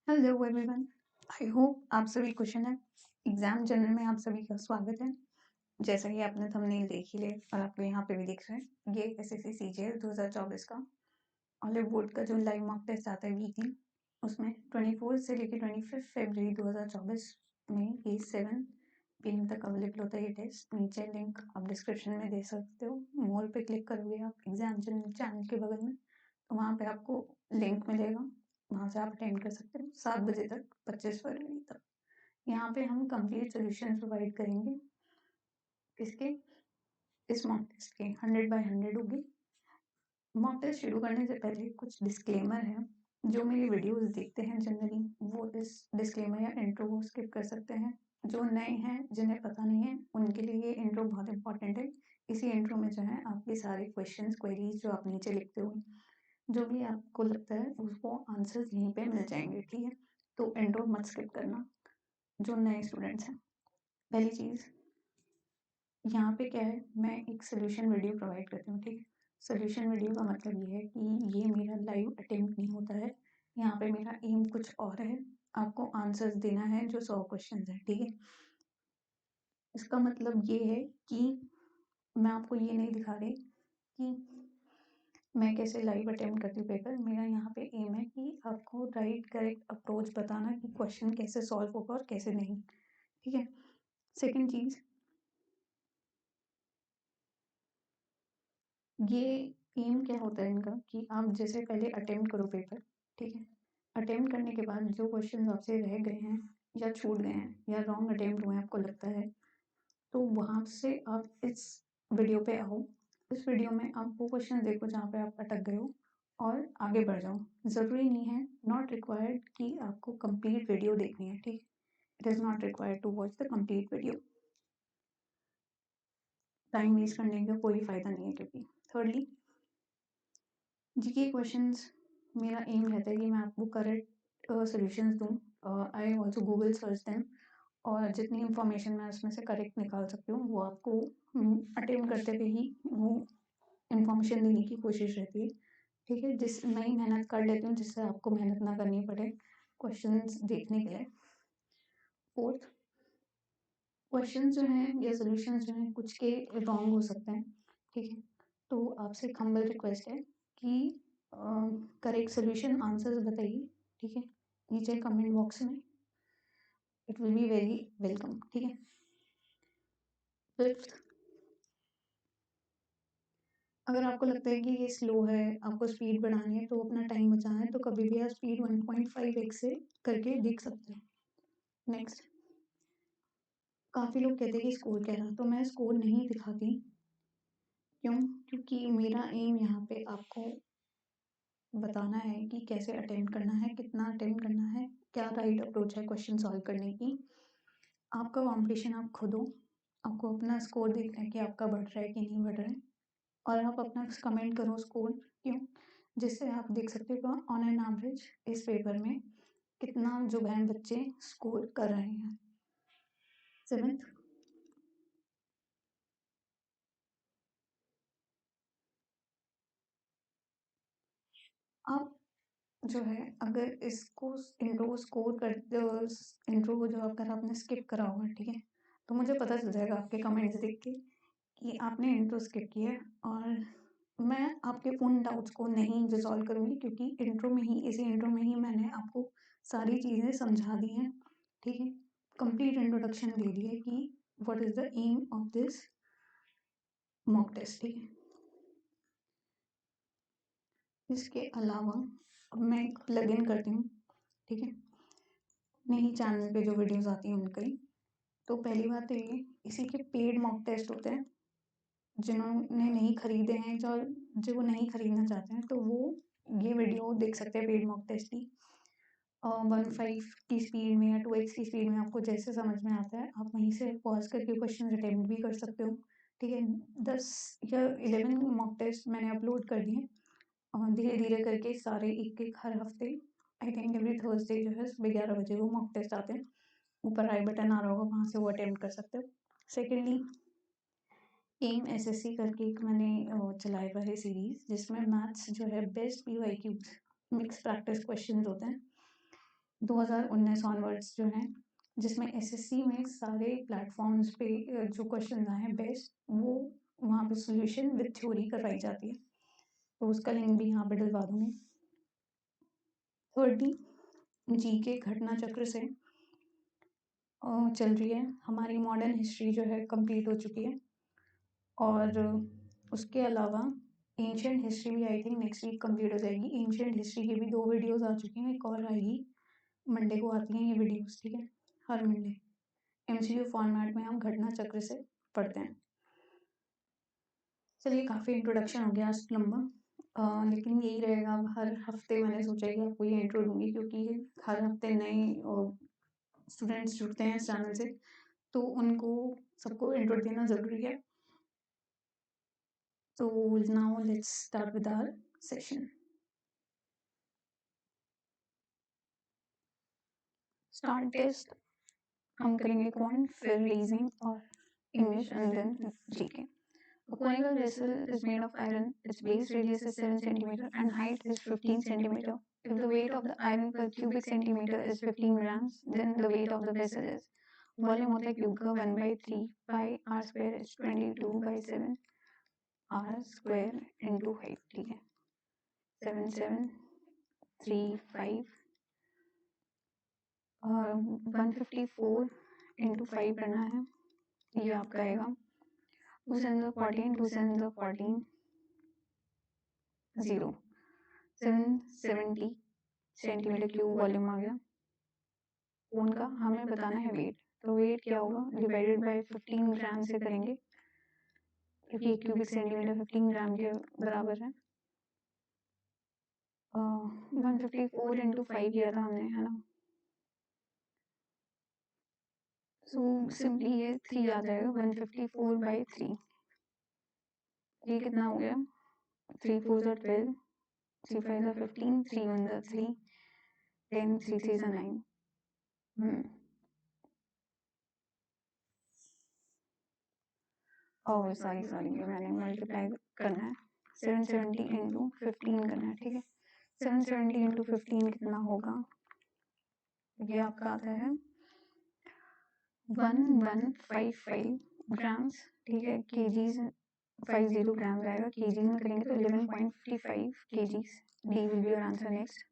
Hello everyone, I hope आप सभी कुशल हैं। एग्जाम जर्नल में आप सभी का स्वागत है। जैसा कि आपने थंबनेल देख ही लिया और आपको यहाँ पे भी दिख रहा है, ये एसएससी सीजीएल 2024 का ऑलिव बोर्ड का जो लाइव मॉक टेस्ट आता है वीकली, उसमें 24 से लेकर 25 फरवरी 2024 में ये 7 PM तक अवेलेबल होता है। ये टेस्ट नीचे लिंक आप डिस्क्रिप्शन में दे सकते हो। मोर पे क्लिक करोगे आप एग्जाम जर्नल चैनल के बगल में, तो वहाँ पे आपको लिंक मिलेगा, वहाँ से आप अटेंड कर सकते हो 7 बजे तक 25 फरवरी तक। यहाँ पे हम कंप्लीट सोल्यूशन प्रोवाइड करेंगे इसके, इस मॉक टेस्ट के 100 बाय 100 होगी। मॉक टेस्ट शुरू करने से पहले कुछ डिस्क्लेमर है। जो मेरी वीडियोस देखते हैं जनरली वो इस डिस्क्लेमर या इंट्रो को स्किप कर सकते हैं। जो नए हैं जिन्हें पता नहीं है उनके लिए ये इंट्रो बहुत इंपॉर्टेंट है। इसी इंट्रो में जो है आपके सारे क्वेश्चंस क्वेरीज जो आप नीचे लिखते हो, जो भी आपको लगता है उसको आंसर्स यहीं पे मिल जाएंगे, ठीक है। तो इंट्रो मत स्किप करना जो नए स्टूडेंट्स हैं। पहली चीज़ यहाँ पे क्या है, मैं एक सोल्यूशन वीडियो प्रोवाइड करती हूँ, ठीक है। सोल्यूशन वीडियो का मतलब ये है कि ये मेरा लाइव अटेम्प्ट नहीं होता है। यहाँ पे मेरा एम कुछ और है, आपको आंसर्स देना है जो 100 क्वेश्चन है, ठीक है। इसका मतलब ये है कि मैं आपको ये नहीं दिखा रही कि मैं कैसे लाइव अटेम्प्ट करती हूँ पेपर। मेरा यहाँ पे एम है कि आपको राइट करेक्ट अप्रोच बताना कि क्वेश्चन कैसे सॉल्व होगा और कैसे नहीं, ठीक है। सेकंड चीज़, ये एम क्या होता है इनका कि आप जैसे पहले अटेम्प्ट करो पेपर, ठीक है। अटेम्प्ट करने के बाद जो क्वेश्चन आपसे रह गए हैं या छूट गए हैं या रॉन्ग अटेम्प्ट हुए हैं आपको लगता है, तो वहाँ से आप इस वीडियो पे आओ। इस वीडियो में आप वो क्वेश्चन देखो जहाँ पे आप अटक गए हो और आगे बढ़ जाओ। ज़रूरी नहीं है, नॉट रिक्वायर्ड कि आपको कंप्लीट वीडियो देखनी है, ठीक। It is not required to watch the complete video. Time waste करने का कोई फ़ायदा नहीं है, क्योंकि थर्डली जीके क्वेश्चंस मेरा एम रहता है कि मैं आपको करेक्ट सॉल्यूशंस दूँ। I also Google search them, और जितनी इन्फॉर्मेशन मैं उसमें से करेक्ट निकाल सकती हूँ वो आपको अटेम्प्ट करते हुए ही वो इन्फॉर्मेशन देने की कोशिश रहती है, ठीक है। जिस मैं ही मेहनत कर लेती हूँ जिससे आपको मेहनत ना करनी पड़े क्वेश्चंस देखने के लिए। फोर्थ, क्वेश्चन जो हैं या सोल्यूशन जो हैं कुछ के रॉन्ग हो सकते हैं, ठीक है। तो आपसे एक हम्बल रिक्वेस्ट है कि करेक्ट सोल्यूशन आंसर्स बताइए, ठीक है, नीचे कमेंट बॉक्स में। It will be very welcome, ठीक है। फिफ्थ, अगर आपको लगता है कि ये स्लो है, आपको स्पीड बढ़ानी है, तो अपना टाइम बचाना है, तो कभी भी आप स्पीड 1.5x से करके देख सकते हो। नेक्स्ट, काफ़ी लोग कहते हैं कि स्कोर क्या रहा, तो मैं स्कोर नहीं दिखाती। क्यों? क्योंकि मेरा एम यहाँ पे आपको बताना है कि कैसे अटेम्प्ट करना है, कितना अटेम्प्ट करना है, क्या राइट अप्रोच है क्वेश्चन सॉल्व करने की। आपका कॉम्पिटिशन आप खुद हो, आपको अपना स्कोर देखना है कि आपका बढ़ रहा है कि नहीं बढ़ रहा है, और आप अपना कमेंट करो स्कोर। क्यों? जिससे आप देख सकते हो ऑन एन एवरेज इस पेपर में कितना जो बहन बच्चे स्कोर कर रहे हैं। सेवेंथ, आप जो है अगर इसको इंट्रो को स्कोर कर इंट्रो को जो अगर आपने स्किप करा होगा, ठीक है, तो मुझे पता चल जाएगा आपके कमेंट्स देख के कि आपने इंट्रो स्किप किया है, और मैं आपके उन डाउट्स को नहीं रिजॉल्व करूँगी, क्योंकि इंट्रो में ही, इसी इंट्रो में ही मैंने आपको सारी चीज़ें समझा दी हैं, ठीक है। कंप्लीट इंट्रोडक्शन दे दी है कि what is the aim of this mock test, ठीक है। इसके अलावा अब मैं एक प्लग इन करती हूँ, ठीक है, अपने ही चैनल पे जो वीडियोस आती हैं उनकी। तो पहली बात तो ये, इसी के पेड मॉक टेस्ट होते हैं। जिन्होंने नहीं खरीदे हैं, जो नहीं खरीदना चाहते हैं, तो वो ये वीडियो देख सकते हैं पेड मॉक टेस्ट की। 1.5 की स्पीड में या 2x की स्पीड में, आपको जैसे समझ में आता है आप वहीं से पॉज करके क्वेश्चन अटेम्प्ट भी कर सकते हो, ठीक है। 10 या 11 मॉक टेस्ट मैंने अपलोड कर दिए, और धीरे धीरे करके सारे एक एक हर हफ्ते, आई थिंक एवरी थर्सडे जो है सुबह 11 बजे वो मॉक टेस्ट आते हैं। ऊपर आई बटन आ रहा होगा, वहाँ से वो अटेम्प्ट कर सकते हो। सेकेंडली, एम एसएससी करके एक मैंने चलाया हुआ है सीरीज, जिसमें मैथ्स जो है best PYQ mix practice question होते हैं। 2019 ऑनवर्ड्स जो हैं, जिसमें एसएससी में सारे प्लेटफॉर्म्स पे जो क्वेश्चन आए हैं बेस्ट, वो वहाँ पे सॉल्यूशन विद थ्योरी करवाई जाती है, तो उसका लिंक भी यहाँ पे डलवा दूंगी। 30 जी के घटना चक्र से चल रही है, हमारी मॉडर्न हिस्ट्री जो है कंप्लीट हो चुकी है, और उसके अलावा एंशियंट हिस्ट्री भी I think next week complete हो जाएगी। एंशियंट हिस्ट्री की भी 2 वीडियोस आ चुकी हैं, एक और आएगी, मंडे को आती हैं ये वीडियोस, ठीक है, हर मंडे एमसीक्यू फॉर्मेट में हम घटना चक्र से पढ़ते हैं। चलिए, काफ़ी इंट्रोडक्शन हो गया आज लंबा, लेकिन यही रहेगा, अब हर हफ्ते मैंने सोचा कि आपको ये इंट्रो दूंगी, क्योंकि हर हफ्ते नए स्टूडेंट्स जुड़ते हैं इस चैनल से, तो उनको सबको इंट्रो देना ज़रूरी है। तो now let's start with our session. Start test हम करेंगे क्वांट, फिर रीजनिंग और English and then GK. A conical vessel is made of iron. Its base radius is 7 centimeter and height is 15 centimeter. If the weight of the iron per cubic centimeter is 15 grams, then the weight of the vessel is, volume होता है cube का 1/3 पाई r square is 22/7 r square into height, ठीक है, 7735 और 154 into 5 करना है, ये आपका आएगा 2 7 14 2 7 14 0 770 सेंटीमीटर क्यूब वॉल्यूम आ गया। कौन का हमें बताना है वेट, तो वेट क्या होगा, डिवाइडेड बाय 15 ग्राम से करेंगे, क्योंकि एक क्यूबिक सेंटीमीटर 15 ग्राम के बराबर है। 154 into 5 किया था हमने, है ना, सो सिंपली ये 3 आ जाएगा, 154/3। ये कितना हो गया, 3 4 12, 3 5 15, 3 1 3, 10 3 3 9। ओह सॉरी मैंने मल्टीप्लाई करना है, 770 into 15 करना है, ठीक है, 770 into 15 कितना होगा, ये आपका आता है 1155 ग्राम्स, ठीक है, केजीज 50 ग्राम आएगा, केजीज में करेंगे तो 11.55 KGs. D will be your answer. Next,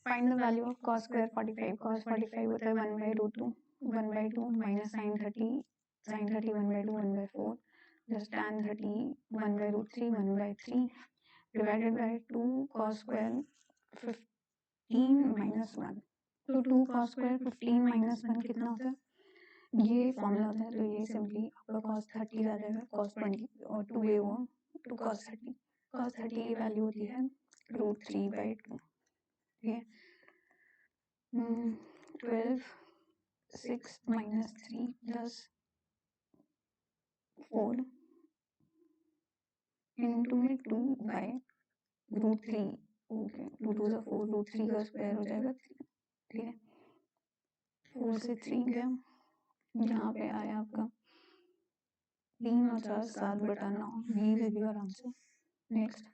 find the value of cos square 45। cos 45 होता है 1/√2, 1/2 minus sin 30 1/2 1/4 plus tan 30 1/√3 1/3 divided by 2 cos square 15 minus 1। तो 2 cos स्क्वायर 15 माइनस 1 कितना होता है, ये फॉर्मूला होता है, तो ये सिंपली आपका cos 30 आ जाएगा, cos 20 और 2 ये हुआ 2 cos 30। cos 30 की वैल्यू होती है √3/2, ठीक है। 12 6 minus 3 plus 4 into में 2/√3, ओके, 2 2 ज़ा 4, √3 का स्क्वायर हो जाएगा 3, ठीक है, 4 से 3 गया, यहाँ पे आया आपका 3 और 4 7/9, we will be your answer. Next,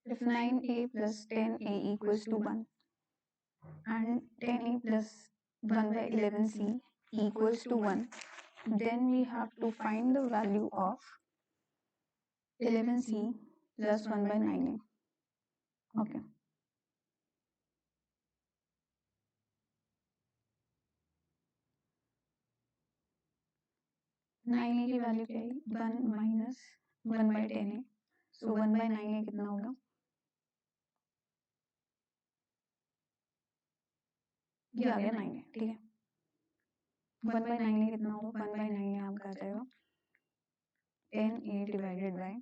if 9a plus 10a equals to 1 and 10a plus 1/11c equals to 1, then we have to find the value of 11c plus 1/9a. Okay. Nine A की value क्या है, 1 minus 1/10a, सो 1/9a कितना होगा, ये आ गया 9a, ठीक है। 1/9a कितना होगा, 1/9a आपका आ जाएगा 10a divided by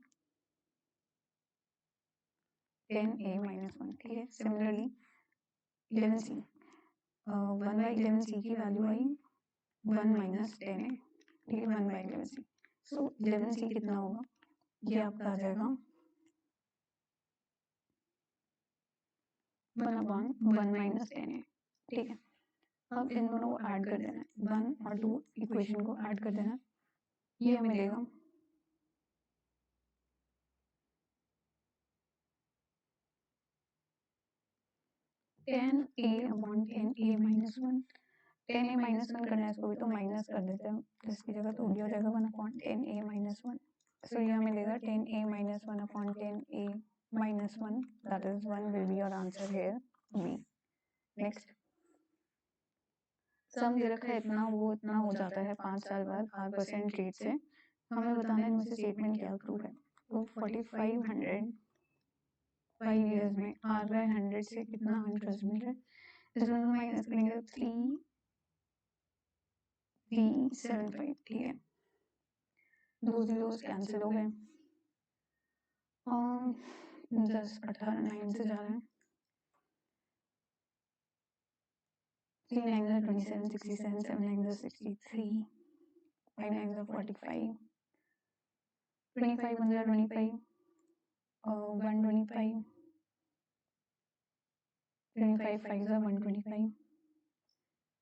10a minus 1, ठीक है। सिमिलरली 11c, 1/11c की वैल्यू आई 1 माइनस 10a, ठीक है, 1/11c, सो 11c कितना होगा, ये आपका आ जाएगा 1/1 माइनस 10a, ठीक है। अब इन दोनों को ऐड कर देना है, 1 और 2 इक्वेशन को ऐड कर देना, ये मिलेगा 10a/10a-1, 10a-1 करना है इसको भी तो माइनस कर देते हैं, तो इसकी जगह तो ये हो जाएगा 1/10a-1. सो यह मिलेगा 10a-1/10a-1, that is 1 will be your answer here, B. Next, सम दे रखा है इतना, वो इतना हो जाता है 5 साल बाद 5% रेट से. हमें बताना है इनमें से स्टेटमेंट क्या ट्रू है. तो 4500 5 years में R/100 से कितना इंटरेस्ट मिल रहा है, इसमें हम माइनस करेंगे 3375. ठीक है, 2 zeros कैंसिल हो गए और 10 18 9 से जा रहे हैं. 3 9s are 27 67 7 9s are 63 5 9s are 45 25 1s are 25 125 25 5s are 125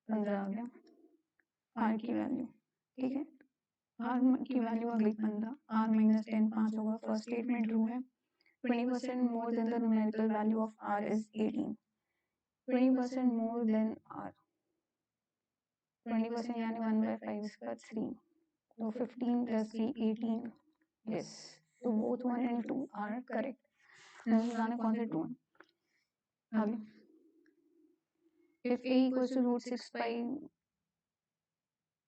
15 आ गया R की वैल्यू. ठीक है, R की वैल्यू आ गई 15. R minus 10 5 होगा. फर्स्ट स्टेटमेंट ट्रू है. 20% more than the numerical value of R is 18. 20% more than R, 20% यानी 1/5 इसका 3, तो 15 plus 3 18. Yes, so both 1 and 2 are correct. बताना कौन से ट्रू है. आगे, if A equals to root 6 pi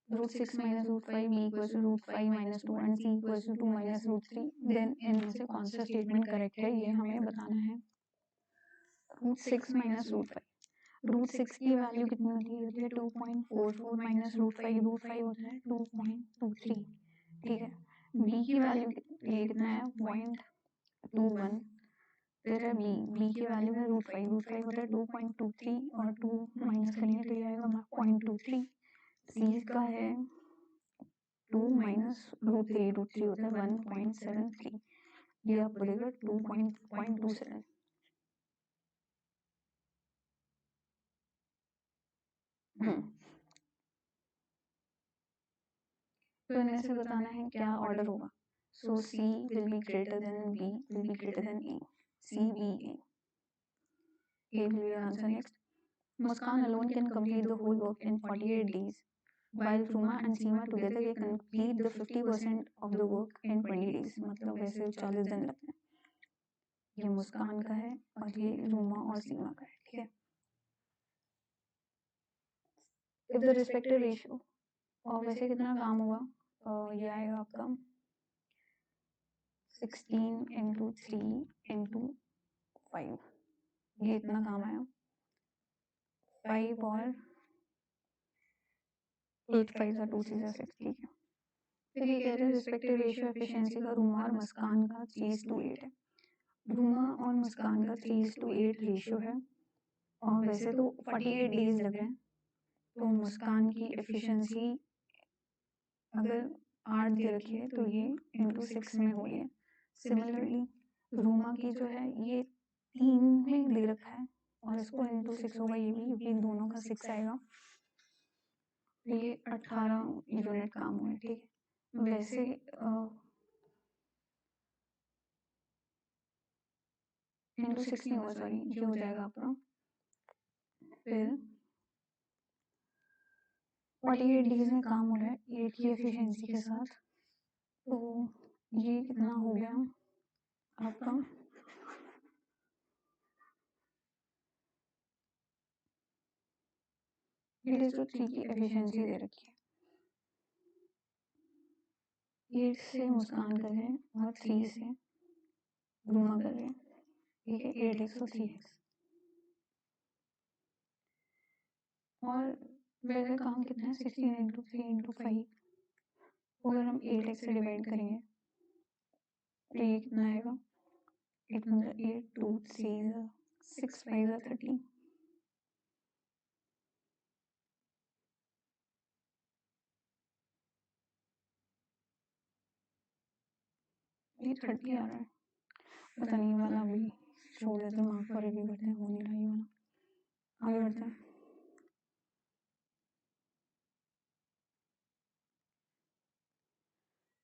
root 6 minus root 5, B equals to root 5 minus 2 and C equals to 2 minus root 3, then इनमें से कौन सा स्टेटमेंट करेक्ट है ये हमें बताना है. root 6 minus root 5, रूट 6 की वैल्यू कितनी होती है 2.44 माइनस रूट 5 होता है 2.23. ठीक है, b की वैल्यू ये कितना है 0.21. फिर है b की वैल्यू है रूट 5 होता है 2.23 और 2 माइनस करेंगे तो ये आएगा 0.23. c का है 2 माइनस रूट 3 होता है 1.73. ये आप बोलेगा 2.27. तो इनमें से बताना है क्या ऑर्डर होगा. सो C will be greater than B will be greater than A. C, B, A. A will be your answer. Next, Muskan alone can complete the whole work in 48 days, while Ruma and Seema together can complete the 50% of the work in 20 days. मतलब वैसे 40 दिन लगते हैं. ये मुस्कान का है और ये रूमा और सीमा का है. ठीक है, if the respective ratio, और वैसे कितना काम होगा, ये आएगा आपका 16 into 3 into 5. ये इतना काम आया 5 और 8 5 और 2 6 6. ठीक है, फिर ये कह रहे हैं रिस्पेक्टिव रेशियो एफिशिएंसी का रूमा और मुस्कान का 3:8 है. रूमा और मुस्कान का 3:8 रेशियो है और वैसे तो 48 डेज लग रहे हैं, तो मुस्कान की एफिशिएंसी अगर 8 दे रखी है तो ये इंटू 6 में हो रही है. सिमिलरली रूमा की जो है ये 3 में दे रखा है और इसको इंटू 6 होगा ये भी, क्योंकि दोनों का 6 आएगा. ये 18 यूनिट काम हुआ है. ठीक है, वैसे इंटू 6 नहीं होगा, सॉरी, ये हो जाएगा आपका फिर 48 डेज में काम हो रहा है 8 की एफिशिएंसी के साथ. तो ये कितना हो गया आपका 8:3 की एफिशिएंसी दे रखी है. 8 से मुस्कान कर रहे हैं और 3 से रूमा कर रहे हैं. ठीक है, 8x और 3x. और वैसे काम कितना है 16 इंटू 3 इंटू 5. अगर हम 8x से डिवाइड करेंगे तो ये कितना आएगा 8 2 3 6 5 13. ये 30 आ रहा है. पता नहीं वाला अभी छोड़ देते हैं, मार्क पर रिव्यू करते हैं. हो नहीं रहा ये वाला. आगे बढ़ते हैं.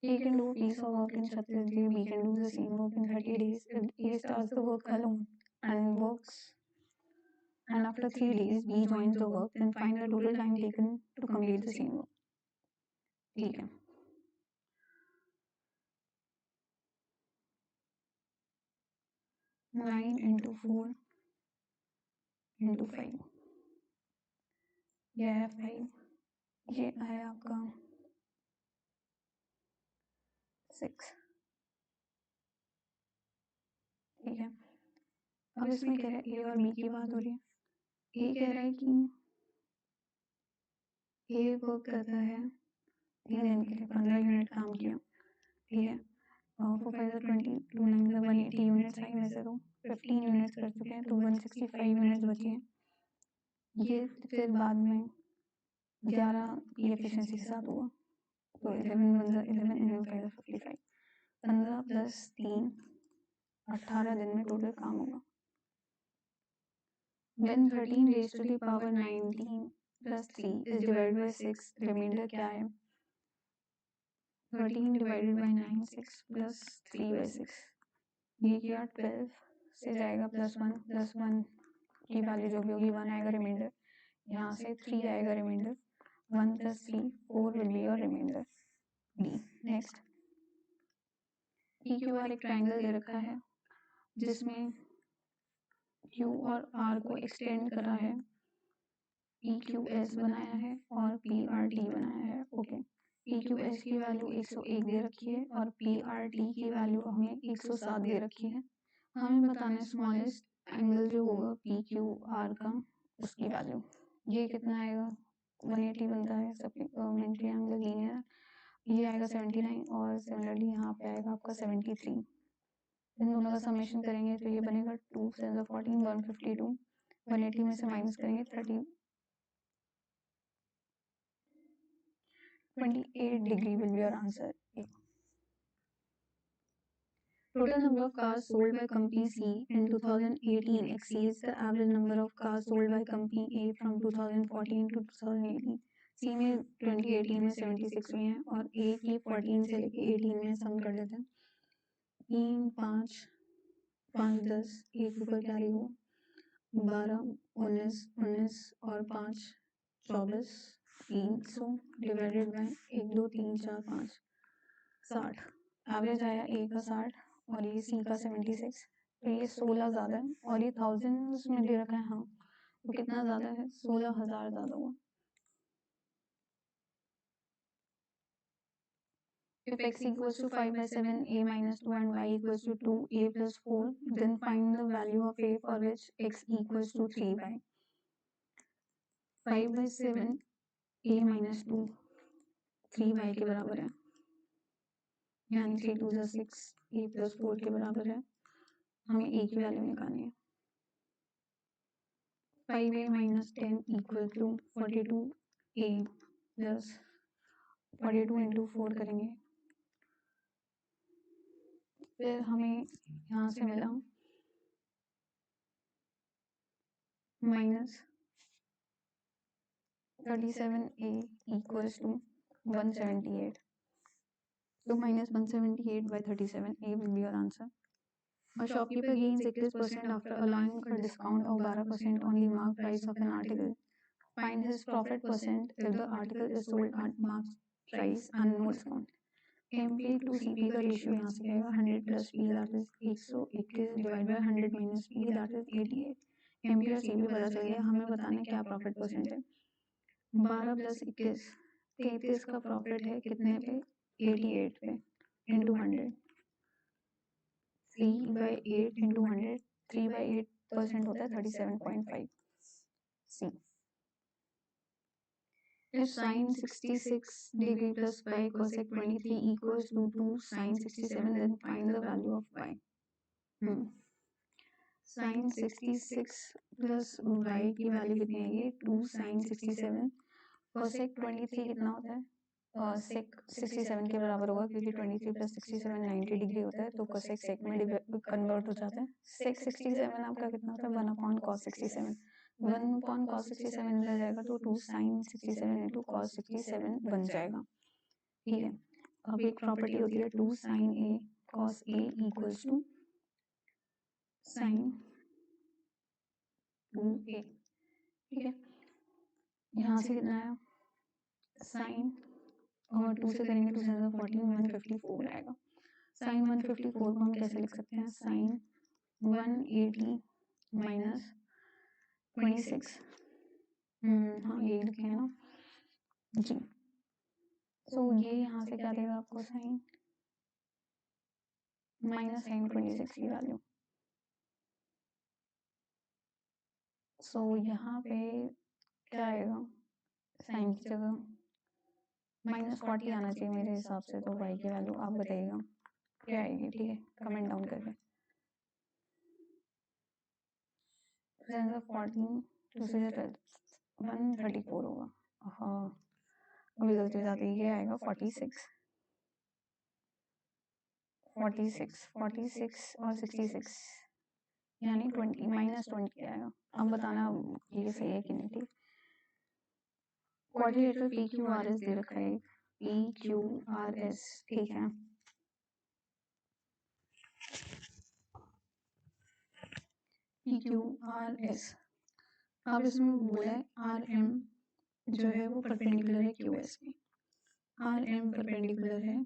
A can do a piece of work in 36 days, B can do the same work in 30 days. If A starts the work alone and and after 3 days B joins the work, then find the total time taken to complete the same work. ठीक है, 9 into 4 into 5, ये है 5, ये आया आपका 6। ठीक है, अब इसमें कह रहा है ए और बी की बात हो रही है। ए कह रहा है कि ए वर्क करता है 3 दिन के लिए, 15 यूनिट काम किया। ठीक है, और 4 5 20, 2 9 180 यूनिट्स आई वैसे तो 15 यूनिट्स कर चुके हैं, तो 165 यूनिट्स बची हैं। ये फिर बाद में 11 की एफिशिएंसी के साथ हुआ, तो 11 1 11 and 5 55, 15 प्लस 3 18 दिन में टोटल काम होगा। When 13 raised to the power 19 plus 3 is divided by 6, reminder क्या है? 13 divided by 9, 6 plus 3 by 6, ये किया 12 से जाएगा प्लस वन की वैल्यू जो भी होगी 1 आएगा रिमाइंडर, यहाँ से 3 आएगा remainder, 1 plus 3 4 will be your remainder D। Next, PQR एक ट्रायंगल दे रखा है जिसमें Q और R को एक्सटेंड करा है, PQS बनाया है और PRT बनाया है। ओके, PQS की वैल्यू 101 दे रखी है और PRT की वैल्यू हमें 107 दे रखी है। हमें बताना है स्मॉलेस्ट एंगल जो होगा PQR का, उसकी वैल्यू। ये कितना आएगा? 180 बनता है सप्लीमेंट्री एंगल लीनियर, ये आएगा 79 और सिमिलरली यहाँ पे आएगा आपका 73। इन दोनों का समेशन करेंगे तो ये बनेगा 2 7 14 152, 180 में से माइनस करेंगे 28 degree will be your answer A। Total number of cars sold by company C in 2018 exceeds the average number of cars sold by company A from 2014 to 2018। C में 2018 में 76 हुई हैं और A की 14 से लेके 18 में सम कर लेते हैं। 3 5 5 10, एक ऊपर क्या लिखो 12 19 19 और 5 24, 300 डिवाइडेड बाय 1 2 3 4 5 60। एवरेज आया ए का 60 और ये सी का 76, तो ये 16 ज़्यादा है और ये थाउजेंड्स में दे रखा है। हाँ, तो कितना ज़्यादा है? 16,000 ज़्यादा हुआ। If x equals to 5 by 7, a minus 2 and y equals to 2, a plus 4, then find the value of a for which x equals to 3y। 5 by 7, a minus 2, 3y के बराबर है, यानी 3 2 6, a plus 4 के बराबर है। हमें a की value निकालनी है। 5a minus 10 equal to 42a plus 42 into 4 करेंगे, फिर हमें यहाँ से मिला minus 37a equals to 178, so minus 178 by 37a will be your answer। A shopkeeper gains 61% after allowing a discount of 12% on the marked price of an article। Find his profit percent if the article is sold at marked price and no discount। MP to CP का ratio यहाँ से क्या आएगा 100 plus P that is 121 divide by 100 minus P that is 88। MP और CP पता चल गया। हमें बताना है क्या प्रॉफिट परसेंट है। 12 प्लस 21 33 का प्रॉफिट है कितने पे? 88 पे इंटू 100, 3 बाई 8 इंटू 100, 3 बाई 8% होता है 37.5 C। If sin 66 degree plus y cosec 23 equals to 2 sin 67, then find the value of y। sin 66 plus y की वैल्यू कितनी आएगी? 2 sin 67, cosec 23 कितना होता है? sec 67 के बराबर होगा क्योंकि 23 प्लस 67 90 डिग्री होता है, तो cosec sec में कन्वर्ट हो जाता है। sec 67 आपका कितना होता है? 1/cos 67, 1/cos 67 इधर जाएगा तो 2 sin 67 इंटू cos 67 बन जाएगा। ठीक है, अब एक प्रॉपर्टी होती है 2 sin a cos a equals to sin 2a। ठीक है। यहाँ से कितना आया साइन, और 2 से करेंगे 2 से 14, 154 आएगा। साइन 154 को हम कैसे लिख सकते हैं, साइन 180 माइनस 26, हाँ यही लिखे हैं ना जी। सो ये यहाँ से क्या देगा आपको, साइन माइनस साइन 26 की वैल्यू। सो यहाँ पे क्या आएगा, साइन की जगह -40 आना चाहिए मेरे हिसाब से। तो y की वैल्यू आप बताइएगा क्या आएगी, ठीक है, कमेंट डाउन करके। 14 2 से 134 होगा। हाँ अभी गलती हो जाती है, ये आएगा 46 और 66 यानी 20 -20 आएगा। अब बताना ये सही है कि नहीं, ठीक। क्वाड्रिलेटरल PQRS दे रखा है, PQRS, ठीक है। PQRS, अब इसमें बोला है RM जो है वो परपेंडिकुलर है QS के, RM परपेंडिकुलर है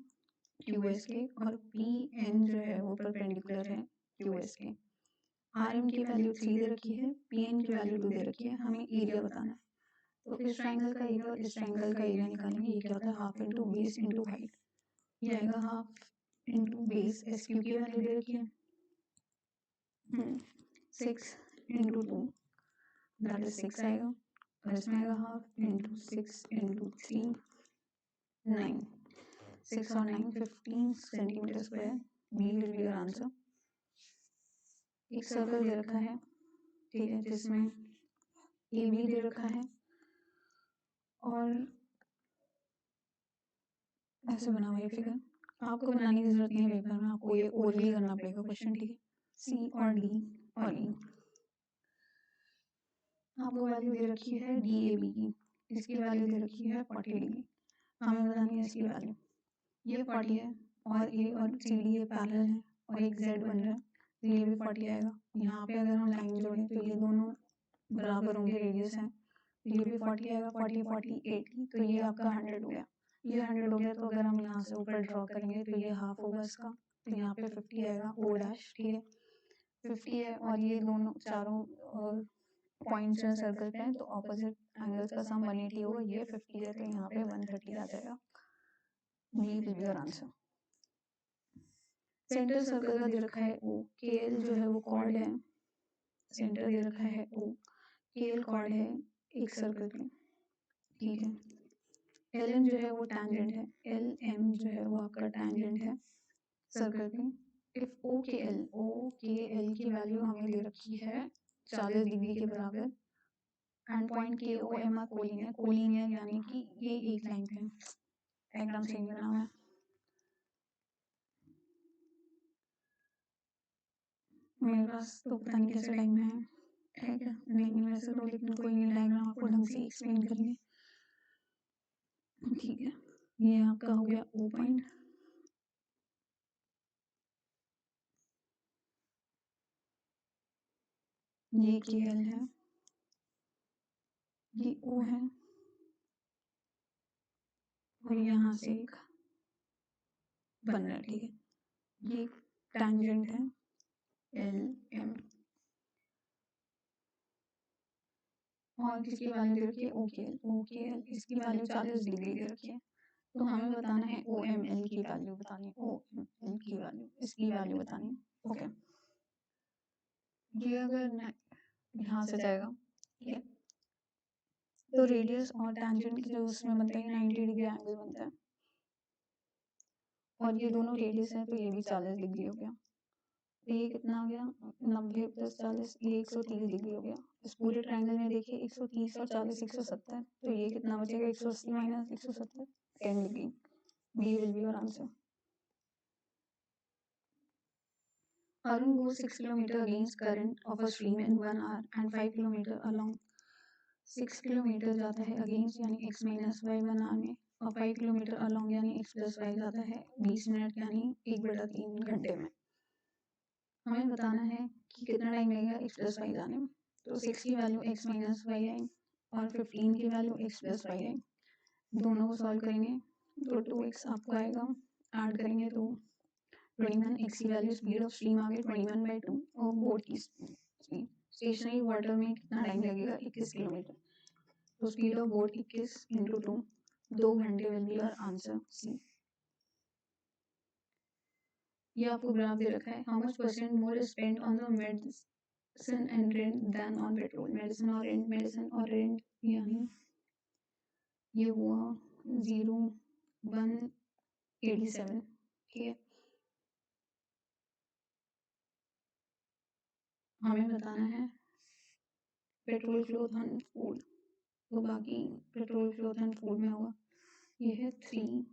QS के, और PN जो है वो परपेंडिकुलर है QS के। RM की वैल्यू 3 दे रखी है, PN की वैल्यू 2 दे रखी है, हमें एरिया बताना है। तो इस ट्रायंगल का एरिया और इस ट्रायंगल का एरिया निकालेंगे। ये क्या होता है, half into base into height. ये आएगा हाफ इंटू बेस, SQ की वैल्यू दे रखी है 6 इंटू 2 दैट इज 6 आएगा, और इसमें आएगा हाफ इंटू 6 इंटू 3 9, 6 और 9 15 centimetre square. B will be your answer. एक सर्कल दे रखा है, ठीक है, जिसमें ए बी दे रखा है, और ऐसे बना हुआ है फिगर। आपको बनाने की जरूरत नहीं है पेपर में, आपको ये ओरली करना पड़ेगा क्वेश्चन, ठीक है। सी और डी और ई, आपको वैल्यू दे रखी है DAB की, इसकी वैल्यू दे रखी है 40 डिग्री, हमें बतानी है इसकी वैल्यू। ये 40 है और A और CD ये पैरेलल है और एक Z बन रहा है, तो ये भी 40 आएगा। यहाँ पे अगर हम लाइन जोड़ें तो ये दोनों बराबर होंगे, रेडियस है, तो ये भी 40 आएगा, 40 40 80, तो ये आपका 100 हो गया। ये 100 हो गया, तो अगर हम यहाँ से ऊपर ड्रॉ करेंगे तो ये हाफ होगा इसका, तो यहाँ पे 50 आएगा O डैश, ठीक है, 50 है। और ये दोनों चारों पॉइंट्स जो सर्कल पे हैं, तो ऑपोजिट एंगल्स का सम 180 होगा, ये 50 है, तो यहाँ पे 130 आ जाएगा। B will be your answer. Centre circle का दे रखा है O, KL जो है वो कॉर्ड है, सेंटर दे रखा है O, KL कॉर्ड है एक सर्कल के, ठीक है। LM जो है वो टैंजेंट है, LM जो है वो आपका टैंजेंट है सर्कल पे। इफ OKL की वैल्यू हमें दे रखी है 40 डिग्री के बराबर, and point KOM collinear, collinear यानी कि ये एक लाइन पे है, एकदम सही बना हुआ है। मेरे पास तो पता नहीं कैसे टाइम है क्या, नहीं वैसे तो, लेकिन कोई नहीं, डायग्राम आपको ढंग से एक्सप्लेन करेंगे, ठीक है। ये आपका हो गया O पॉइंट, ये KL है, ये O है, और यहाँ से एक बन रहा है, ठीक है। ये टैंजेंट है LM, और किसकी वैल्यू दे रखी है OKL, इसकी वैल्यू 40 डिग्री दे रखी है, तो हमें बताना है OML की वैल्यू बतानी है, OML की वैल्यू, इसकी वैल्यू बतानी है, ओके। ये अगर यहाँ से जाएगा, ठीक है, तो रेडियस और टैंजेंट के जो उसमें बनता है 90 डिग्री एंगल बनता है, और ये दोनों रेडियस है, तो ये भी 40 डिग्री हो गया। तो ये कितना हो गया, 90 + 40, ये 130 डिग्री हो गया। इस पूरे ट्रायंगल में देखिए 130 और 40 170, तो ये कितना बचेगा, 180 - 170, 10 degree. B will be your answer. Arun goes 6 kilometers against current of a stream in 1 hour and 5 kilometers along. 6 kilometre जाता है अगेंस्ट यानी x - y 1 आवर में, और 5 किलोमीटर अलॉन्ग यानी x + y जाता है 20 मिनट यानी 1/3 घंटे में। हमें बताना है कि कितना टाइम लगेगा x + y जाने में। तो 6 की वैल्यू x माइनस वाई आई और 15 की वैल्यू x प्लस वाई आई, दोनों को सॉल्व करेंगे तो 2x आपको आएगा, ऐड करेंगे तो 21, x की वैल्यू स्पीड ऑफ स्ट्रीम आ गई 21/2 और बोट की स्पीड, स्टेशनरी वाटर में कितना टाइम लगेगा 21 किलोमीटर, तो स्पीड ऑफ बोट 21 इंटू 2, 2 घंटे will be our answer C. ये आपको ग्राफ दे रखा है, how much percent more spend on the medicine and rent than on petrol, medicine और रेंट, मेडिसिन और रेंट यानी ये हुआ 0187, ठीक है। हमें बताना है पेट्रोल क्लोथ एंड फूड, तो बाकी पेट्रोल क्लोथ एंड फूड में होगा, ये है 3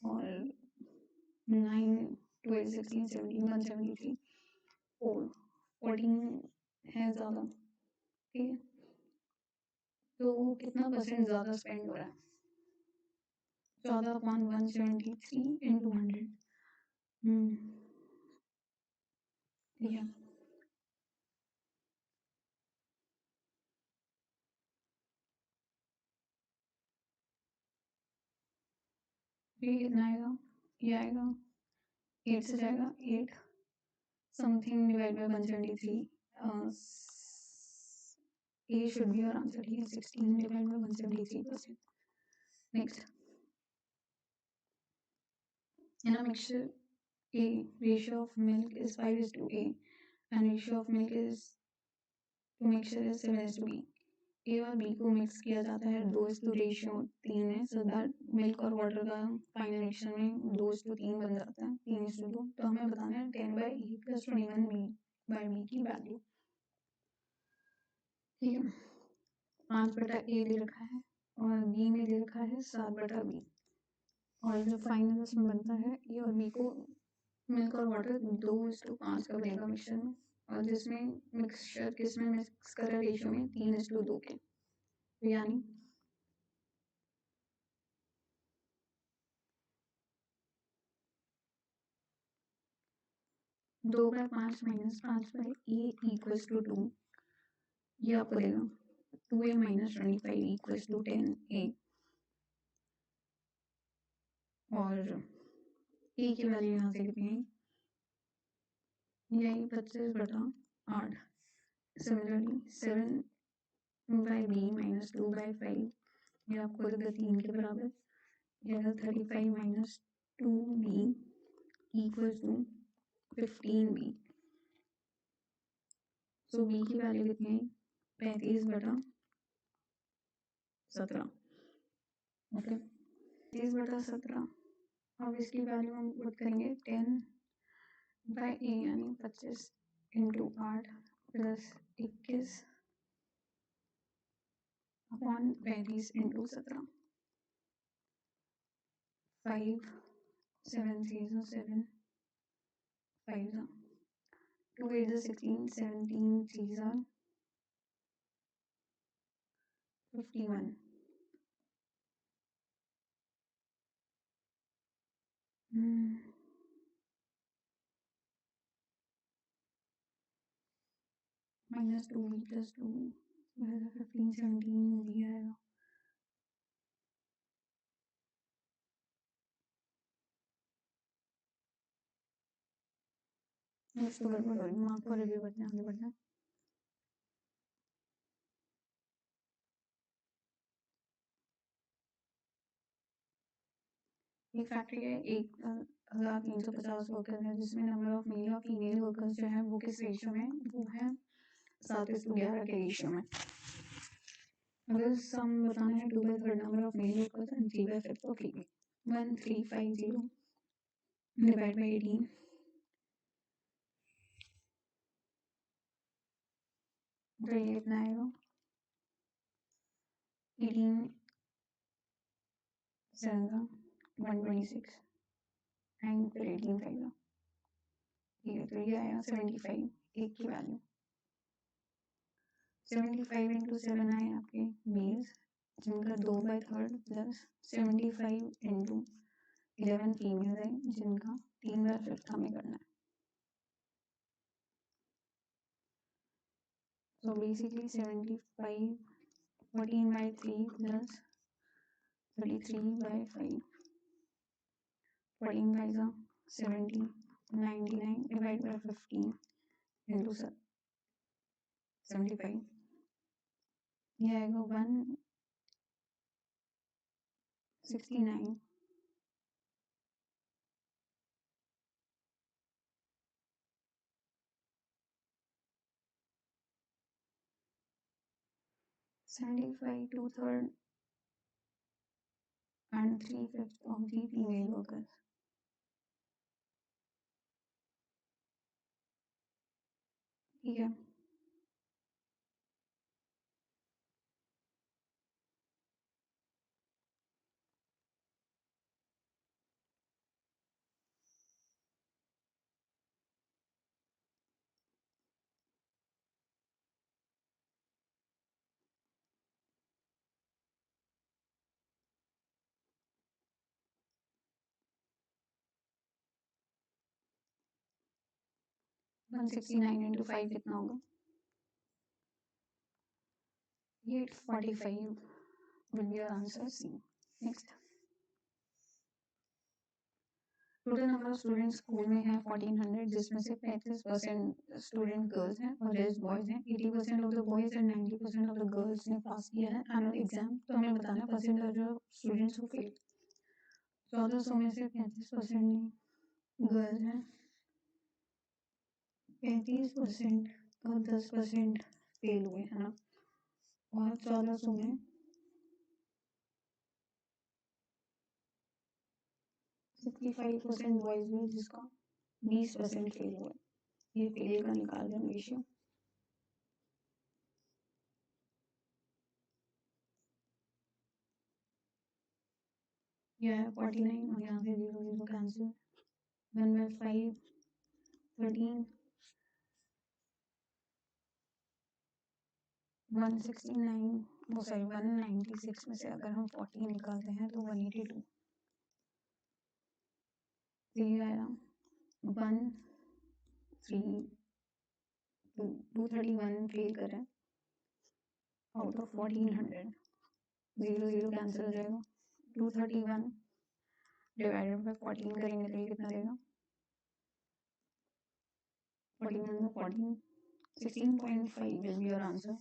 और 9 12 16 17 173 4 14 है ज़्यादा, ठीक है। तो कितना परसेंट ज़्यादा स्पेंड हो रहा है, 14/173 इंटू 100, ठीक है। ये कितना आएगा, ये आएगा 8 से जाएगा 8 something divide by 173, A should be your answer, ठीक है। 16 divided by 173%. Next, in a mixture A, ratio of milk is 5:8 and ratio of milk is to mixture is 7:B. A और B को मिक्स किया जाता है 2:3 में, so that milk और water का फाइनल मिक्सचर में 2:3 बन जाता है, 3:2। तो हमें बताना है 10/E plus 21/B की वैल्यू, ठीक है। 5/A दे रखा है और B में दे रखा है 7/B, और जो फाइनल उसमें बनता है ए और बी को मिल्क और वाटर 2:5 का बनेगा मिक्सचर में, और जिसमें मिक्सचर किसमें मिक्स कर रहा है रेशियो में 3:2 के, तो यानी 2/5 माइनस 5/A इक्वल्स टू 2, ये आपको देगा 2A minus 25 equals to 10A, और A की वैल्यू यहाँ से कितनी है, यही 25/8। सिमिलरली 7/B माइनस 2/5, ये आपको देगा 3 के बराबर, यह 35 minus 2B equals to 15B। So B की वैल्यू कितनी है 35/17, ओके 35/17। अब इसकी वैल्यू हम पुट करेंगे 10/A यानी 25 into 8 plus 21 upon 35 into 17, 5 7 3 7 5 2 8 16 17 3 51, minus 2B plus 2 15 17 भी आएगा, नेक्स्ट तो गड़बड़ हो रही, मार्क को रिव्यू करते हैं, आगे बढ़ना है। एक फैक्ट्री है, 1350 वर्कर्स हैं, जिसमें नंबर ऑफ मेल और फीमेल वर्कर्स जो है वो किस रेशियो में, वो है 7:11 के रेशियो में। अगर सम बताना है 2/3 number of male workers and 3/5 of female, 1350 divide by 18, तो ये कितना आएगा 18 7 126 एंड फिर 18 5, ठीक है। तो ये आया 75, एक की वैल्यू 75 इंटू 7 आए आपके मेल्स, जिनका 2/3 प्लस 75 इंटू 11 फीमेल है, जिनका 3/5 हमें करना है। So basically 75 14 by 3 plus 33 by 5. 14 5 are 70, 99 divided by 15 into 75. ये आएगा 169. 75 2/3 and 3/5 of the female workers. ठीक है. 169 into 5 कितना होगा? 845 will be your answer C. Next. Total number of students school में है 1400, जिसमें से 35% स्टूडेंट गर्ल्स हैं और रेस्ट बॉयज हैं. 80% of the boys and 90% of the girls ने पास किया है एनुअल एग्जाम. तो हमें बताना है percentage of students who fail. 1400 में से 35% ने गर्ल्स हैं, 35% और 10% फेल हुए है ना. और 1400 में 65% बॉयज में, जिसका 20% फेल हुआ. ये फेल का निकाल दें रेशियो. यह है 49 और यहाँ से 0 0 कैंसिल. 1 by 5 13. 169 वो सॉरी 196 में से अगर हम 40 निकालते हैं तो 182. तो ये आया 231 फेल कर रहे हैं आउट ऑफ 1400. 0 0 कैंसिल हो जाएगा. 231 डिवाइडेड बाय 14 करेंगे तो ये कितना देगा? 41 में 14 16.5 will be your answer.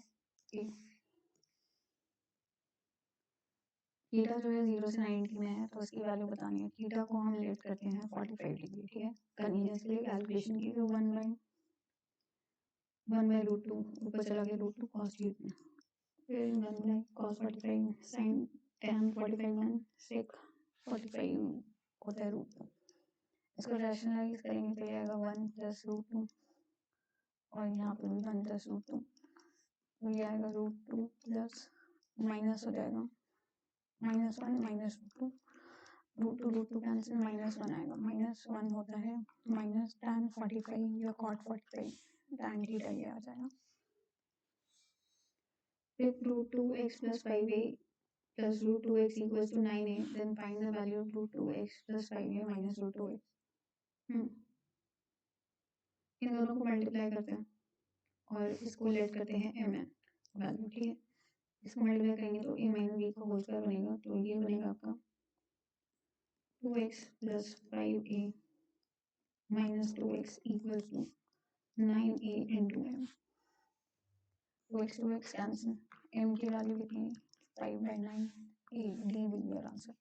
Theta जो है 0 से 90 में है तो उसकी वैल्यू बतानी है. थीटा को हम लेट करते हैं 45 डिग्री. ठीक है, कन्वीनियंस के लिए कैलकुलेशन की. तो 1/√2 ऊपर चला गया √2 cos थीटा, फिर 1 cos 45 sin tan 45 1 sec 45 होता है √2. इसको रैशनलाइज करेंगे तो ये आएगा 1 + √2 और यहाँ पे भी 1 + √2. तो ये आएगा √2 प्लस माइनस हो जाएगा -1 -√2. √2 कैंसिल, -1 आएगा. -1 होता है माइनस tan 45 या cot 45 tan थीटा ये आ जाएगा. If √2x + 5a + √2x = 9a, then find the value of √2x + 5a - √2x. इन दोनों को मल्टीप्लाई करते हैं और इसको लेट करते हैं mn वैल्यू. ठीक है, इसको मल्टीप्लाई करेंगे तो a - b का होल स्क्वायर बनेगा. तो ये बनेगा आपका 2x + 5a - 2x = 9a into m. 2x cancel. m की वैल्यू कितनी है? 5/9. a d will be your answer.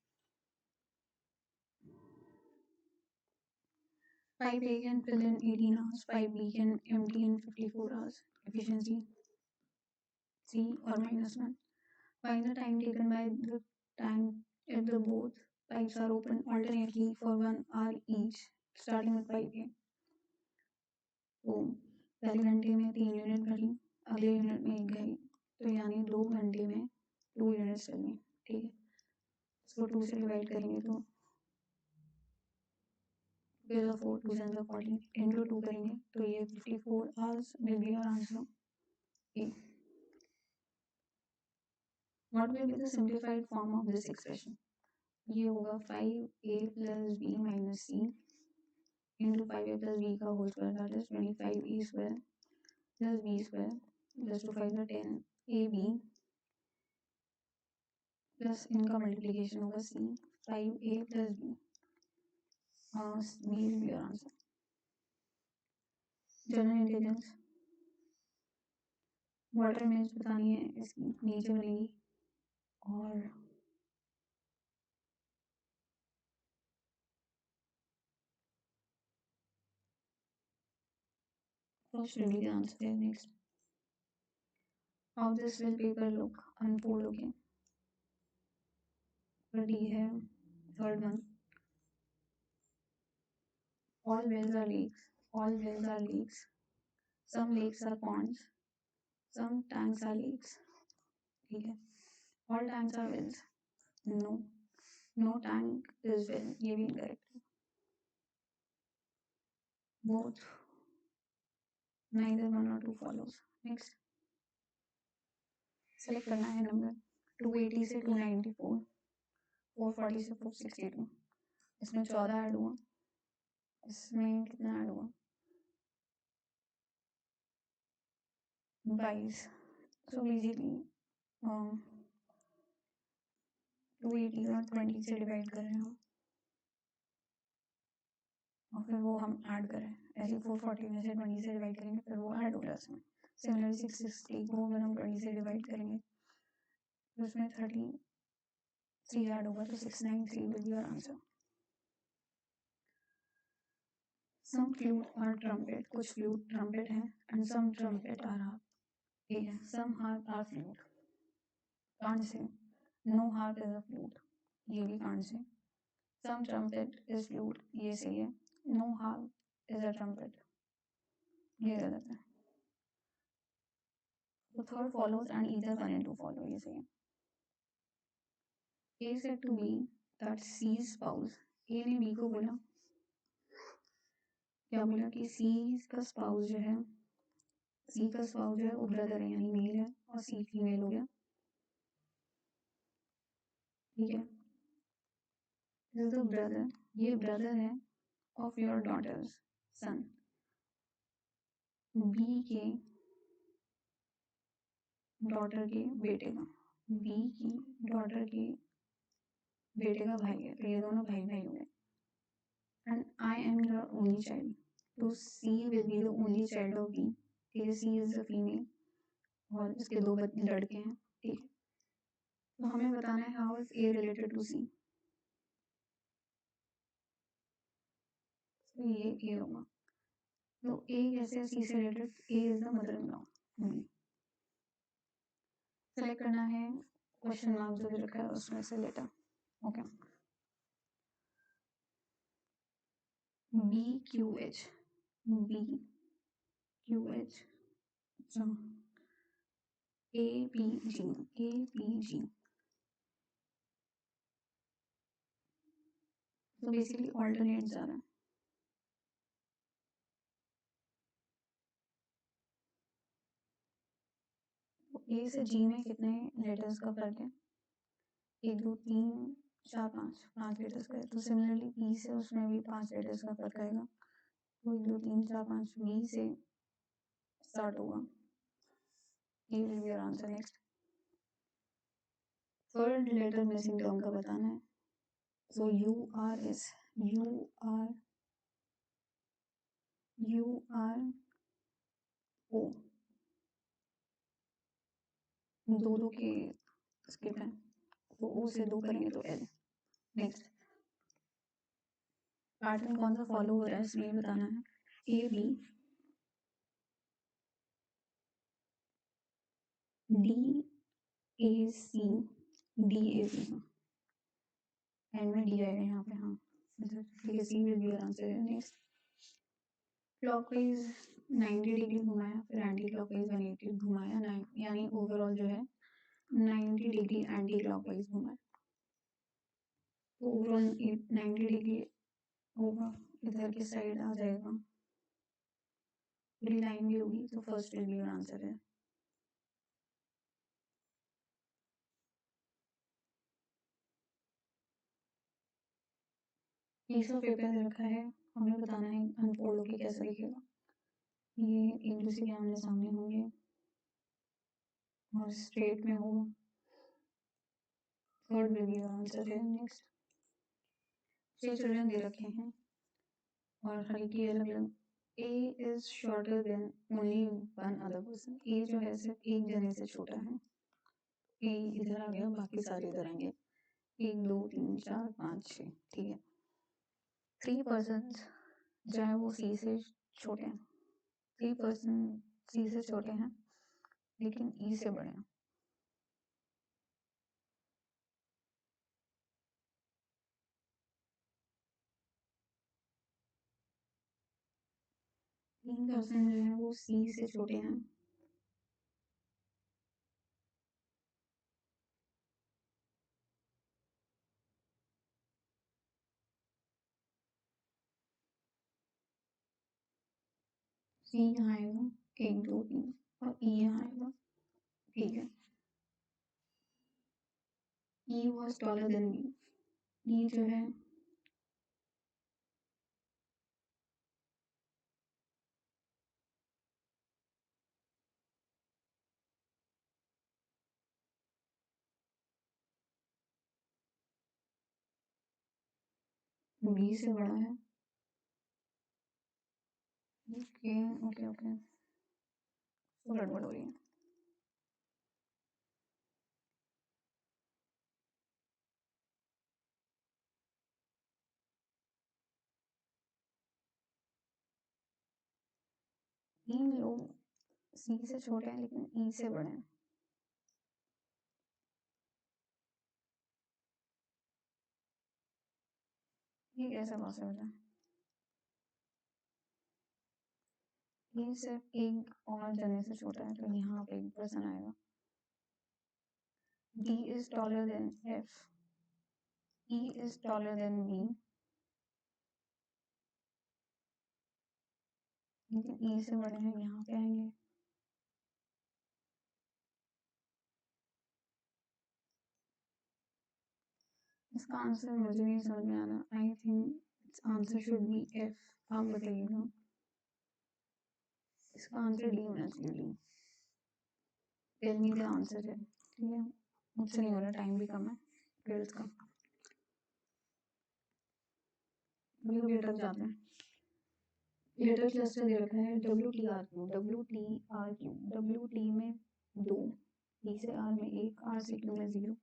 5a can fill in 18 hours. 5b can empty in 54 hours. Efficiency C or -1. Find the time taken by the time if the both pipes are open alternately for 1 hour each, starting with pipe A. तो पहले घंटे में 3 unit भरी, अगले unit में 1 गई, तो यानी 2 घंटे में 2 यूनिट्स चली. ठीक है, इसको 2 से डिवाइड करेंगे तो 2 4 2 14 इंटू 2 करेंगे तो ये 54 hours will be your answer. A. What will be the simplified form of this expression? ये होगा 5a + b - c into 5a + b का whole square, that is 25a² + b² plus 2 5 10 A B plus इनका multiplication होगा C 5 A plus B B will be your answer. General intelligence water image बतानी है इसकी नीचे बनेगी और फर्स्ट रिवील द आंसर है। Next how this will paper look unfold okay पर डी है third one all wells are lakes some lakes are ponds some tanks are lakes ठीक है all tanks are wells no no tank is well ये भी incorrect है both neither one or two follows next select करना है number 280 से 294 440 से 462 इसमें 14 ऐड हुआ इसमें कितना ऐड हुआ 22 so basically 280 का 20 से डिवाइड कर रहे हैं और फिर वो हम ऐड करें ऐसे 440 में से 20 से डिवाइड करेंगे फिर वो ऐड होगा इसमें सिमिलरली 660 को अगर हम 20 से डिवाइड करेंगे तो उसमें 33 ऐड होगा तो 693 will be your answer. Some flute और ट्रम्पेट कुछ फ्लूट ट्रम्पेट है and some trumpet are harp ठीक है some harp are flute can't say no harp is a flute ये भी can't say some trumpet is flute ये सही है no harp is a trumpet ये गलत है तो third follows and either one and two follow ये सही है A said to B that C's spouse A ने B को बोला क्या बोला कि C का स्पाउस जो है C का स्पाउस जो है वो ब्रदर है यानी मेल है और C फीमेल हो गया ठीक है दिस इज द ब्रदर ये ब्रदर है of your daughter's son B के डॉटर के बेटे का B की डॉटर के बेटे का भाई है तो ये दोनों भाई भाई हो गए and I am your only child तो C will be the only child of B ठीक है C is the female और इसके दो लड़के हैं ठीक है तो हमें बताना है how is A related to C तो ये A होगा तो A कैसे C से related A is the mother in law select करना है क्वेश्चन मार्क जो भी रखा है उसमें से लेटर ओके BQH BQH अच्छा APG तो बेसिकली ऑल्टरनेट जा रहा है तो A से G में कितने लेटर्स का फर्क है 1 2 3 4 5 लेटर्स का है तो सिमिलरली B से उसमें भी 5 लेटर्स का फर्क आएगा तो 1 2 3 4 5 B से स्टार्ट होगा ये will be your answer next third letter missing term का बताना है सो यू आर ओ दो के स्किप है तो ओ से 2 करेंगे तो एल नेक्स्ट पैटर्न कौन सा फॉलो हो रहा है इसमें बताना है A B D A C D A C and में डी आएगा यहाँ पे हाँ ठीक है C will be your answer next clockwise 90 degree घुमाया फिर एंटी क्लॉकवाइज 180 घुमाया यानी ओवरऑल जो है 90 डिग्री एंटी क्लॉकवाइज घुमाया तो ओवरऑल 90 डिग्री होगा इधर के साइड आ जाएगा पूरी लाइन भी होगी तो first will be your answer है पीस ऑफ पेपर रखा है हमें बताना है अनफोल्ड होके कैसा दिखेगा ये एक दूसरे के आमने सामने होंगे और स्ट्रेट में होगा। थर्ड विल बी आंसर है। नेक्स्ट 6 चिल्ड्रन दे रखे हैं और हर एक की अलग अलग। A is shorter than only one other person. A जो है सिर्फ एक जने से छोटा है। ए इधर आ गया, बाकी सारे इधर आएंगे। 1 2 3 4 5 6, ठीक है। 3 पर्सन जो है वो सी से छोटे हैं। 3 पर्सन सी से छोटे हैं लेकिन ई से बड़े हैं। तीन पर्सन जो है वो सी से छोटे हैं। सी यहाँ आएगा 1 2 3 और ई यहाँ आएगा, ठीक है। ई वॉज टॉलर देन बी। ई जो है बी से बड़ा है। ओके ओके ओके, तो गड़बड़ हो रही है। तीन लोग सी से छोटे हैं लेकिन ई से बड़े हैं। ये कैसे पॉसिबल है? ये सिर्फ एक और जने से छोटा है तो यहाँ पे एक पर्सन आएगा। D is taller than F. E is taller than B. लेकिन E से बड़े हैं, यहाँ पे आएंगे। इसका आंसर मुझे नहीं समझ में आ रहा। I think answer should be F। आप बताइएगा। इसका आंसर D होना चाहिए। टेल मी द आंसर है, ठीक है। मुझसे नहीं हो रहा, टाइम भी कम है ट्वेल्थ का। कभी कभी अटक जाते हैं। लेटर क्लस्टर दे रखा है WTRQ WTRQ। WT में 2, T से R में 1, R से Q में 0,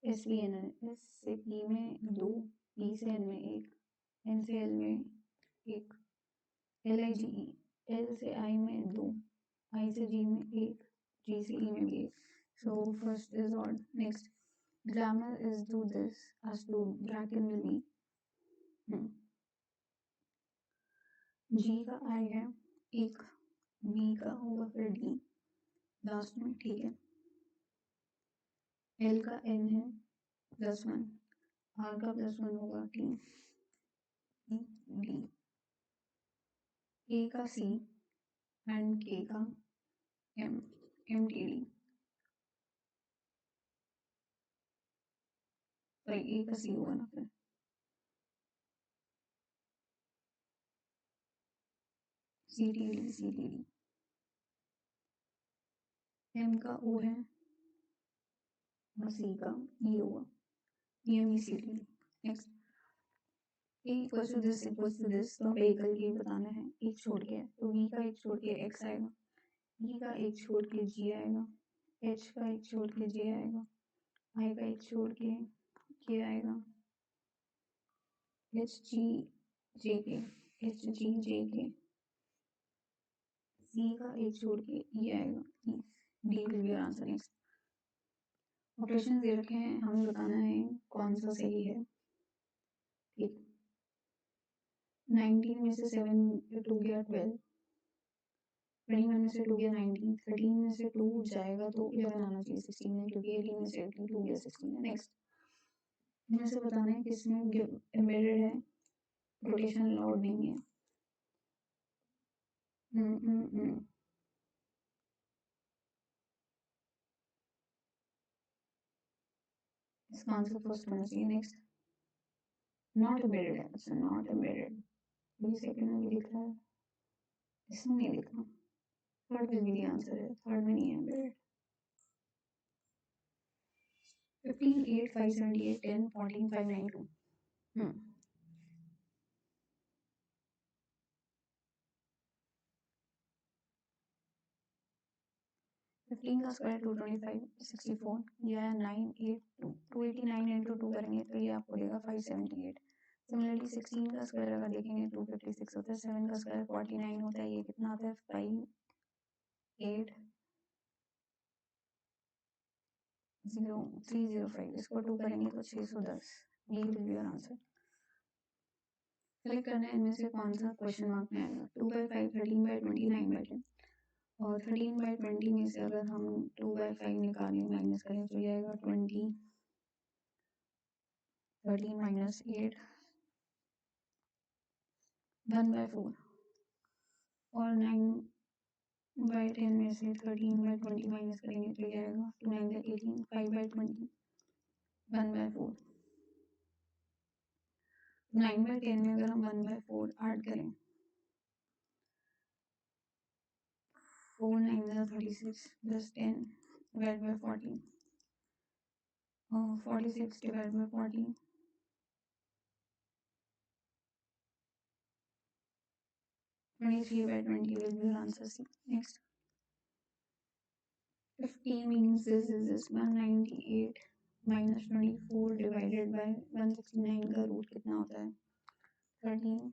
SPN S से P में 2, P से N में 1, N से L में 1, LIGE L से I में 2, I से G में 1, G से E में भी 1। So first is odd. Next, grammar is do this as to bracket will be G का I है 1, B का होगा फिर D लास्ट में, ठीक है। L का N है +1, R का +1 होगा T, D, A का C एंड K का M, MTD। तो A का C होगा ना फिर। CTD। M का O है और C का E होगा, EMECTD। Next, A equals to this तो हमें एकल के बताना है। एक छोड़ के तो V का एक छोड़ के X आएगा, E का एक छोड़ के G आएगा, H का एक छोड़ के J आएगा, I का एक छोड़ के K आएगा, HGJK C का एक छोड़ के E आएगा, D will be answer. Next, operation दे रखे हैं, हमें बताना है कौन सा सही है, ठीक। 19 में से 7 2 गया 12, 21 में से 2 गया 19, 13 में से 2 जाएगा तो 11 आना चाहिए 16 में, क्योंकि 18 में से 2 गया 16 है। नेक्स्ट, इनमें से बताना है किसमें एम्बेडेड है, रोटेशन अलाउड नहीं है। इसका आंसर फर्स्ट होना चाहिए। नेक्स्ट, नॉट एम्बेडेड है, अच्छा नॉट एम्बेडेड, ये सेकंड में भी लिख रहा है, इसमें नहीं लिखा। थर्ड में भी आंसर है, थर्ड में नहीं है एम्बेडेड। 15, 8, 578, 10, 14, 592. 15 का स्क्वायर 225, 64, यह है 982, 289 इंटू 2 करेंगे तो ये आपको देगा 578। सिमिलरली 16 का स्क्वायर अगर देखेंगे 256 होता है, 7 का स्क्वायर 49 होता है, ये कितना आता है 580,305, इसको 2 करेंगे तो 610। ये will be your answer. Select करना है इनमें से कौन सा क्वेश्चन मार्क में आएगा। 2/5, 13/20, 9/10। और 13/20 में से अगर हम 2/5 निकालें माइनस करें तो ये आएगा 20, 13 माइनस 8, 1/4। और 9/10 में से 13/20 माइनस करेंगे तो ये आएगा 2 9 18, 5/20, 1/4। 9/10 में अगर हम 1/4 ऐड करें, 4 9 36 प्लस 10 डिवाइड बाय 40, और 46 divide by 40, 23/20 will be your answer C. Next. 50 means this 198 minus 24 divided by 169 का रूट कितना होता है 13,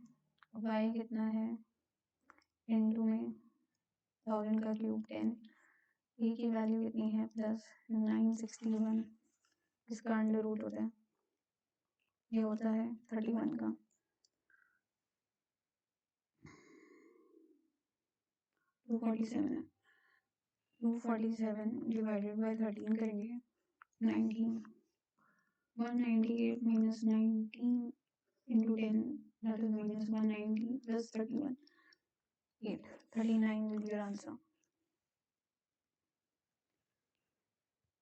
y कितना है इनटू में 1000 का क्यूब 10, e की वैल्यू कितनी है प्लस 961, इसका अंडर रूट होता है, ये होता है 31 का 247 है। 247 डिवाइडेड बाय 13 करेंगे 19, 198 minus 19 into 10, that is minus 190 plus 31, 8, 39 will be your answer.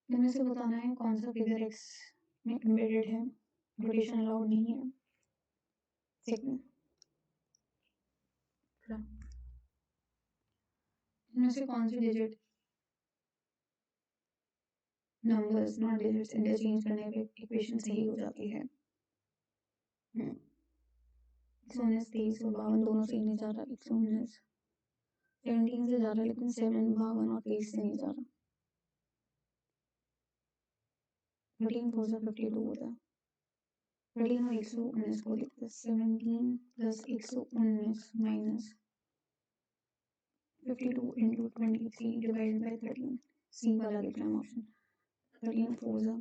इनमें से बताना है कौन सा फिगर x में एम्बेडेड है, रोटेशन अलाउड नहीं है। सेकंड, इनमें से कौन सी digit numbers not digits interchange करने पे इक्वेशन सही हो जाती है। 119, 23 और 52 दोनों से ही नहीं जा रहा, 119 17 से जा रहा, लेकिन 7 52 और 23 से नहीं जा रहा। 13 4 से 52 होता है, 13 और 119 को लिखते हैं 17 plus 119 minus 52 into 23 divide by 13, सी वाला लिख रहे हैं ऑप्शन। 13 4 जा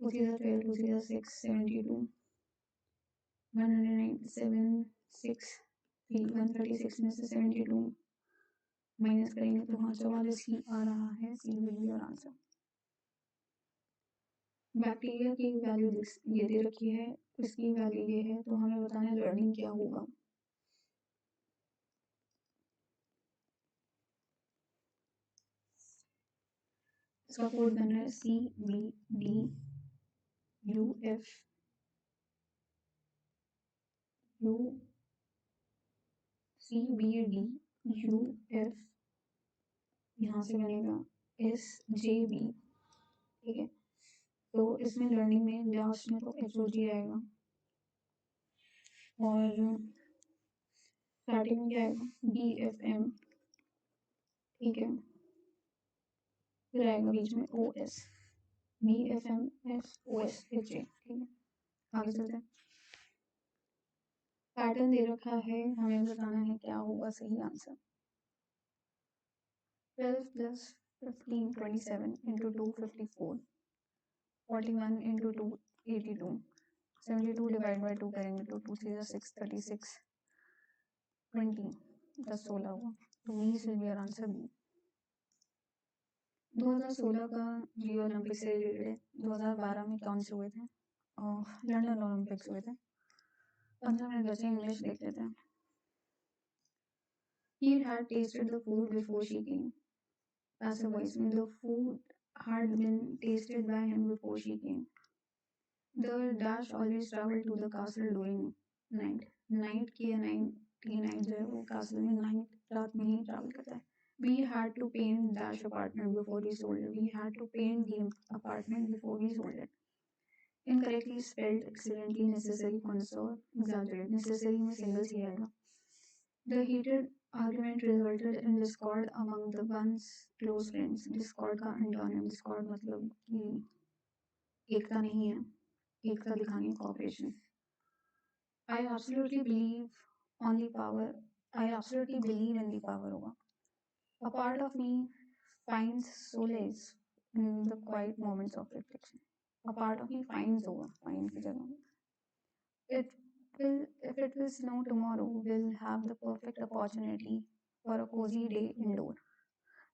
2 3 जा 12, 2 3 जा 6, 72, 197 6 136 में से 72 माइनस करेंगे तो हाँ 44 ही आ रहा है, C will be your answer. Bacteria की वैल्यू ये दे रखी है, इसकी वैल्यू ये है, तो हमें बताना है लर्निंग क्या होगा। इसका कोड बन रहा है CBDUF यहाँ से बनेगा SJB, ठीक है। तो इसमें लर्निंग में लास्ट में तो HOG आएगा और स्टार्टिंग में क्या आएगा BFM, ठीक है, फिर आएगा बीच में OS, BFMSOS HA, ठीक है। आगे चलते हैं। पैटर्न दे रखा है, हमें बताना है क्या होगा सही answer. 12 plus 15 27 into 2 54, 41 into 2 82, 72 divide by 2 करेंगे तो 2 3 6 36, 20 10 16 होगा, तो means will be your answer B. 2016 का रियो ओलंपिक से रिलेटेड है। 2012 में कौन से हुए थे? लंदन ओलंपिक्स हुए थे। 15 मिनट बचे, इंग्लिश देख लेते हैं। He had tasted the food before she came. Passive voice means the food had been tasted by him before she came. The dash always traveled to the castle during night. Night की night जो है वो castle में night रात में ही travel करता है। We had to paint Dash apartment before we sold it. We had to paint the apartment before we sold it. Incorrectly spelled, accidentally necessary, connoisseur, exaggerate. Necessary में single ही आएगा. The heated argument resulted in discord among the once close friends. Discord का antonym, discord मतलब कि एकता नहीं है, एकता दिखानी है, cooperation. I absolutely believe on the power. I absolutely believe in the power होगा. A part of me finds solace in the quiet moments of reflection. A part of me finds होगा, find की जगह. It if it will snow tomorrow, we'll have the perfect opportunity for a cozy day indoor.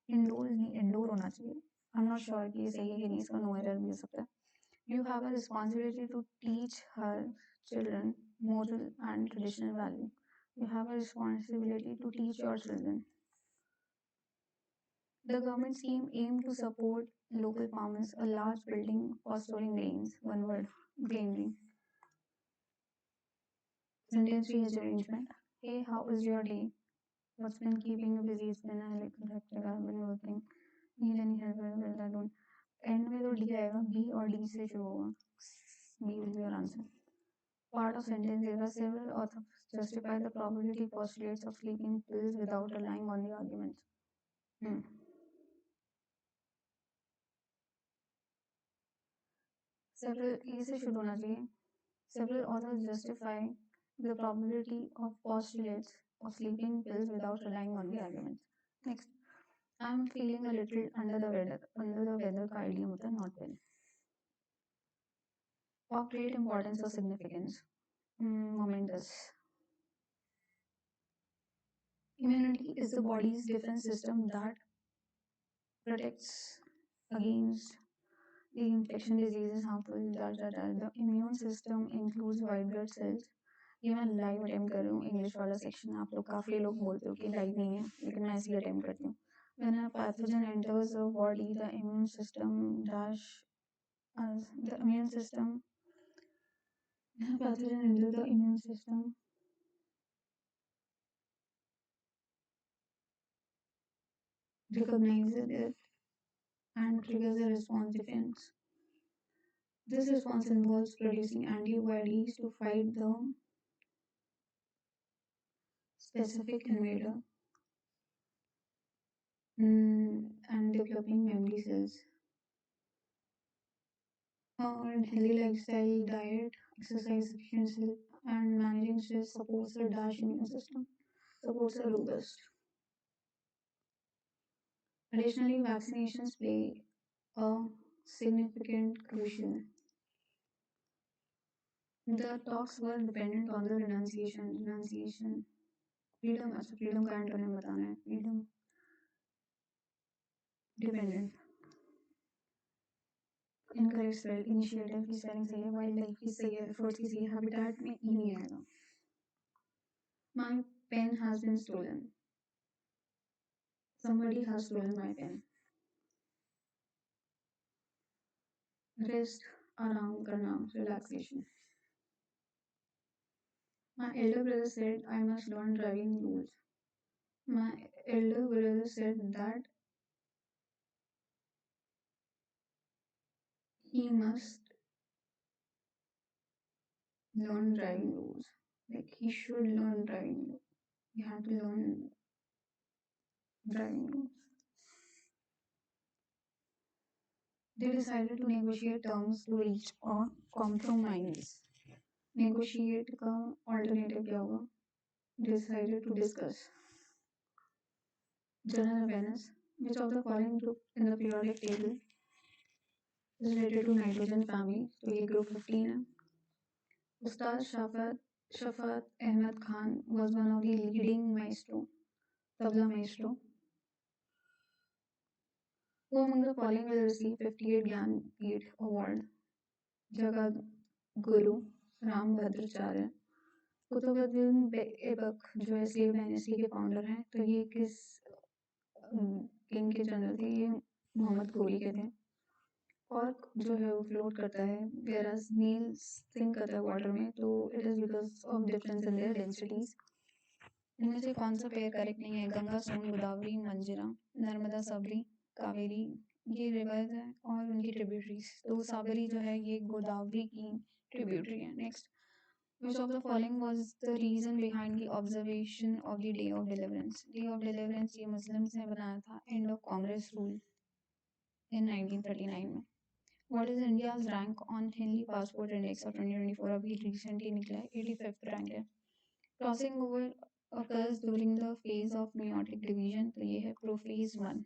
Indoor नहीं indoor होना चाहिए. I'm not sure कि ये सही है कि नहीं, इसका no error भी हो सकता है. You have a responsibility to teach her children moral and traditional value. You have a responsibility to teach your children. The government scheme aimed to support local farmers, a large building for storing grains. One word, greenery. Sentence rearrangement. Hey, how is your day? What's been keeping you busy? It's been a hectic. I've been working. Need any help? Well, I don't. End में तो D आएगा, B और D से शुरू होगा. B will be your answer. Part of sentence is several authors justify the probability postulates of sleeping pills without relying on the arguments. Several इसे शुरू होना चाहिए. Several authors justify the probability of postulates of sleeping pills without relying on the arguments. Next, I'm feeling a little under the weather. Under the weather का idea होता है not well. Of great importance or significance. Momentous. Immunity is the body's defense system that protects against the infection diseases harmful. The immune system includes white blood cells. ये मैं live attempt कर रही हूँ English वाला section. आप लोग काफ़ी लोग बोलते हो कि लाइव नहीं है, लेकिन मैं ऐसे ही अटेम्प्ट करती हूँ. When a pathogen enters the body, the immune system dash as the immune system. When a pathogen enters the immune system, recognizes it and triggers a response defense. This response involves producing antibodies to fight the specific invader and developing memory cells. Healthy lifestyle, diet, exercise, sufficient sleep, and managing stress supports the dash immune system, supports a robust. Additionally, vaccinations play a significant crucial. The talks were dependent on the renunciation. Freedom, अच्छा freedom का antonym बताना है. Freedom. Dependent. Incorrect spell. Initiative की spelling सही है. Wildlife की सही है. Efforts की सही है. Habitat में E नहीं आएगा. My pen has been stolen. Somebody has stolen my pen. Rest, आराम करना, relaxation. My elder brother said I must learn driving rules. My elder brother said that he must learn driving rules. Like he should learn driving rules. He had to learn driving rules. They decided to negotiate terms to reach a compromise. Negotiate का alternative क्या होगा? Decided to discuss. General awareness. Which of the following group in the periodic table is related to nitrogen family? तो ये group 15 है. Ustad Shafat Ahmed Khan was one of the leading tabla maestro. Who among the following will receive 58 Gyanpith Award? Jagat Guru Ram Bhadracharya. Qutubuddin Aibak जो है slave dynasty के founder हैं. तो ये किस किंग के जनरल थे? ये मोहम्मद घोरी के थे. कॉर्क जो है वो फ्लोट करता है, whereas नील सिंक करता है वाटर में. तो it is because of difference in their densities. इनमें से कौन सा पेयर करेक्ट नहीं है? गंगा, सोन, गोदावरी, मंजिरा, नर्मदा, सबरी, कावेरी, ये रिवर्स है और उनकी ट्रिब्यूटरीज। तो साबरी जो है ये गोदावरी की ट्रिब्यूटरी है। Next, which of the following was the reason behind the observation of the day of deliverance? Day of deliverance ये मुस्लिम्स ने बनाया था end of Congress rule in 1939 में। What is India's rank on Henley Passport Index of 2024? अभी recently निकला है, 85th rank है। Crossing over occurs during the phase of meiotic division, तो ये है prophase 1।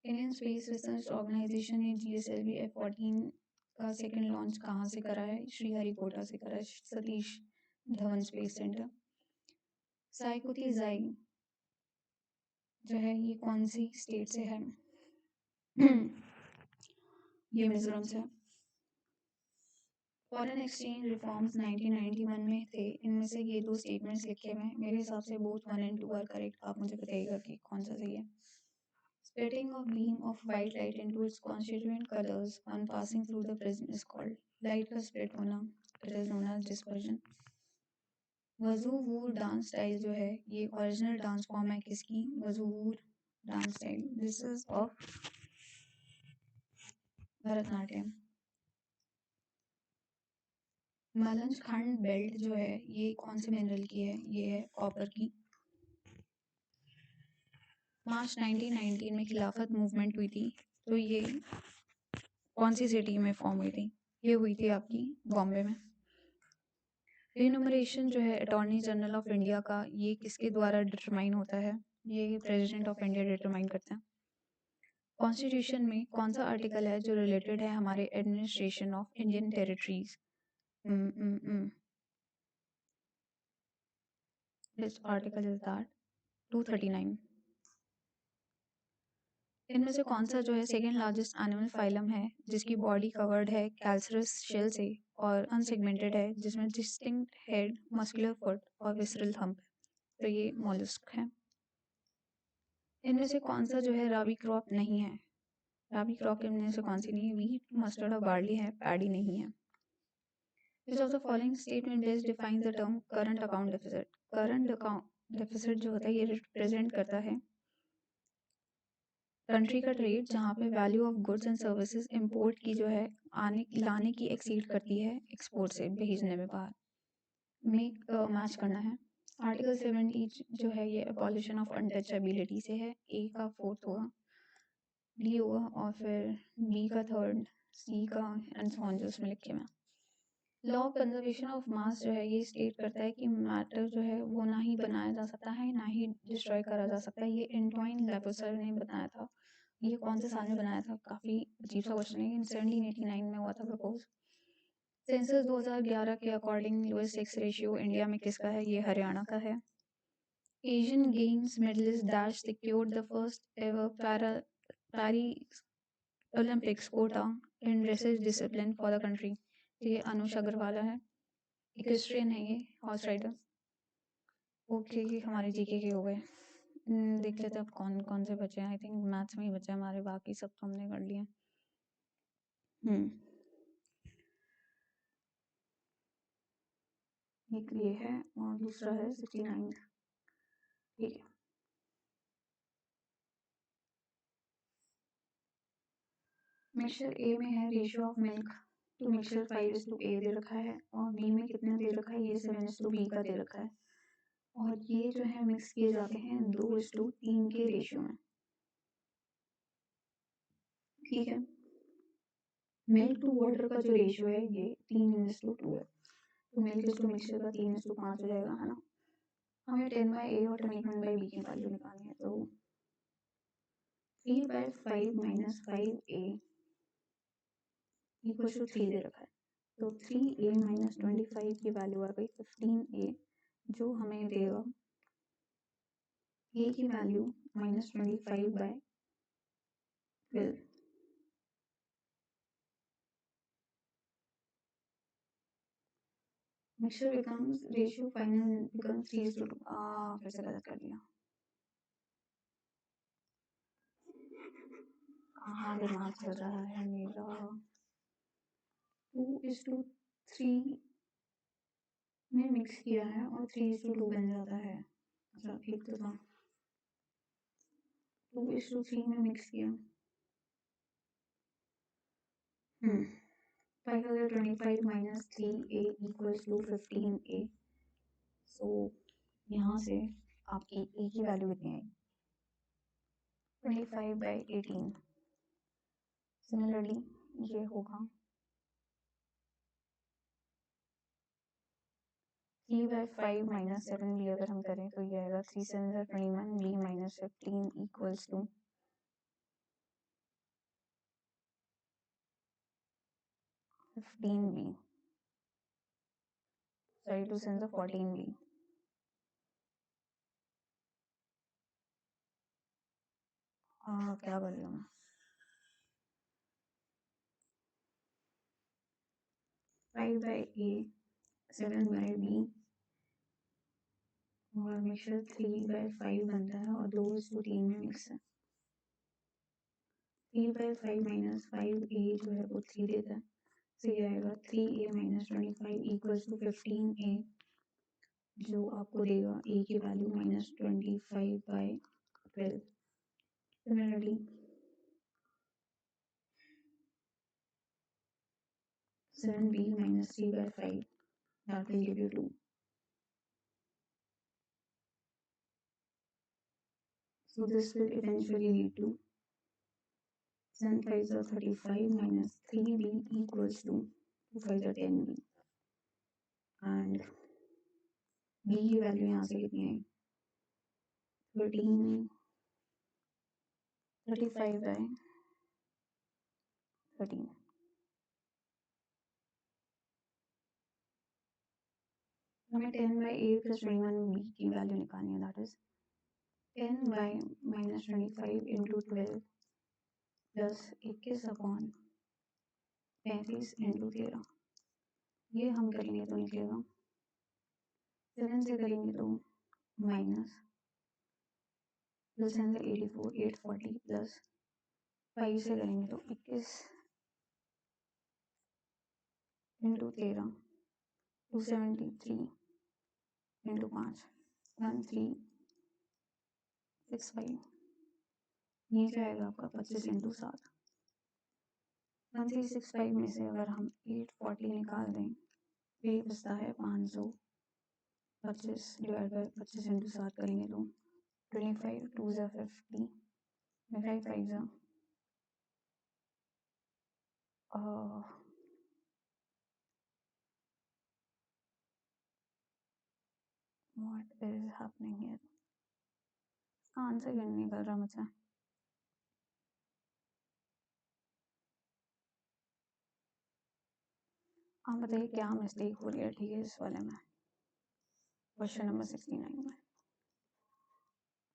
Indian Space Research Organization ने GSLV F-14 का सेकंड लॉन्च कहाँ से करा है? श्रीहरिकोटा से करा है, सतीश धवन स्पेस सेंटर। साइकोती जाई जो है ये कौन सी स्टेट से है? ये मिजोरम से। फॉरेन एक्सचेंज रिफॉर्म्स 1991 में थे, इनमें से ये दो स्टेटमेंट्स लिखे हुए हैं, मेरे हिसाब से बोथ 1 and 2 आर करेक्ट। आप मुझे बताइएगा कि कौन सा सही है। Splitting a beam of white light into its constituent colors on passing through the prism is called, light का split होना, it is known as dispersion। Vazhuvoor dance style जो है ये ओरिजिनल डांस फॉर्म है किसकी? Vazhuvoor dance style, this is of Bharatanatyam. Malanjkhand belt जो है ये कौन से मिनरल की है? ये है कॉपर की। मार्च 1919 में खिलाफत मूवमेंट हुई थी, तो ये कौन सी सिटी में फॉर्म हुई थी? ये हुई थी आपकी बॉम्बे में। रिन्यूमरेशन जो है अटॉर्नी जनरल ऑफ इंडिया का, ये किसके द्वारा डिटरमाइन होता है? ये प्रेसिडेंट ऑफ इंडिया डिटरमाइन करते हैं। कॉन्स्टिट्यूशन में कौन सा आर्टिकल है जो रिलेटेड है हमारे administration of Indian territories? This article is that 239। इनमें से कौन सा जो है सेकेंड लार्जेस्ट एनिमल फाइलम है जिसकी बॉडी कवर्ड है कैल्सरस शेल से और अनसेगमेंटेड है, जिसमें डिस्टिंक्ट हेड, मस्कुलर फुट और विसरल थंब है? तो ये मॉलस्क है। इनमें से कौन सा जो है राबी क्रॉप नहीं है? राबी क्रॉप इनमें से कौन सी नहीं है? वीट, मस्टर्ड और बार्ली है, पैडी नहीं है। Which of the following statement best defines the term current account deficit? Current account deficit जो होता है ये रिप्रेजेंट करता है कंट्री का ट्रेड जहाँ पे value of goods and services import की जो है लाने की एक्सीड करती है एक्सपोर्ट से भेजने में बाहर। मेक मैच करना है। आर्टिकल 70 जो है ये अबॉलिशन ऑफ अनटचेबिलिटी से है। ए का फोर्थ होगा, डी होगा और फिर बी का थर्ड, सी का एंड सो ऑन जो उसमें लिखे हुए हैं। Law of conservation of mass जो है ये स्टेट करता है कि मैटर जो है वो ना ही बनाया जा सकता है ना ही डिस्ट्रॉय करा जा सकता है। ये एंटोइन लेपोसर ने बताया था। ये कौन से साल में बनाया था? काफ़ी अजीब सा क्वेश्चन है। 1789 में हुआ था प्रपोज। सेंसस 2011 के according lowest sex ratio India में किसका है? ये हरियाणा का है। Asian Games medalist dash secured the first ever Paris Olympics quota in dressage discipline for the country. ये अनुष अग्रवाल है, इक्वेस्ट्रियन है, ये हॉर्स राइडर। ओके, ये हमारे जीके के हो गए। देख लेते हैं अब कौन कौन से बचे हैं। आई थिंक मैथ्स में ही बचे हैं हमारे, बाकी सब तो हमने कर लिए। एक ये है और दूसरा है 69। ठीक है, मिक्सचर ए में है ratio of milk to mixture 5:a दे रखा है और बी में कितना दे रखा है? ये 7:b का दे रखा है और ये जो है मिक्स किए जाते हैं 2:3 के रेशियो में। ठीक है, मिल्क टू वाटर का जो रेशियो है ये 3:2 है, तो मिल्क टू मिक्सचर का 3:5 हो जाएगा, है ना। हमें 10/a और 21/b की वैल्यू निकालनी है, तो 3/5 - 5a इक्वल टू 3 दे रखा है, तो 3a - 25 की वैल्यू आ गई 15a, जो हमें देगा a की value -25/12। Mixture becomes ratio final becomes 3:2। फिर से गलत कर दिया। कहाँ दिमाग चल रहा है मेरा। 2:3 में मिक्स किया है और 3:2 बन जाता है। अच्छा एक तो था 2:3 में मिक्स किया। 525 minus 3a equals to 15a। सो यहाँ से आपकी a की वैल्यू कितनी आई 25/18। सिमिलरली ये होगा 3/5 minus 7b अगर हम करें तो ये आएगा 3 7 21 b minus 15 equals to 15b। Sorry 2 7 14b। क्या कर रही हूँ मैं 5/a 7/b और मिक्सचर 3/5 बनता है और 2:3 में मिक्स है। 3/5 minus 5a जो है वो 3 देता है, तो ये आएगा 3a minus 25 equals to 15a, जो आपको देगा a की value -25/12। Similarly 7b minus 3/5 that will give you 2। So this will eventually lead to 7 5s are 35 minus 3b equals to 2 5s are 10b and b की value यहाँ से कितनी है 35/13। हमें 10/8 plus 21b की वैल्यू निकालनी है, that is 10/-25 into 12 plus 21/35 into 13। ये हम करेंगे तो निकलेगा 7 से करेंगे तो माइनस प्लस 84 840 प्लस 5 से करेंगे तो 21 into 13 273 into 5 1365। ये जाएगा आपका 25 into 7। 1365 में से अगर हम 840 निकाल दें तो ये बचता है 525 डिवाइड बाई 25 into 7 करेंगे तो 25 2 ज़ा 50 5 5 ज़ा what is happening here. Answer क्यों नहीं निकल रहा मुझसे। आप बताइए क्या मिस्टेक हो रही है ठीक है इस वाले में क्वेश्चन नंबर 69 में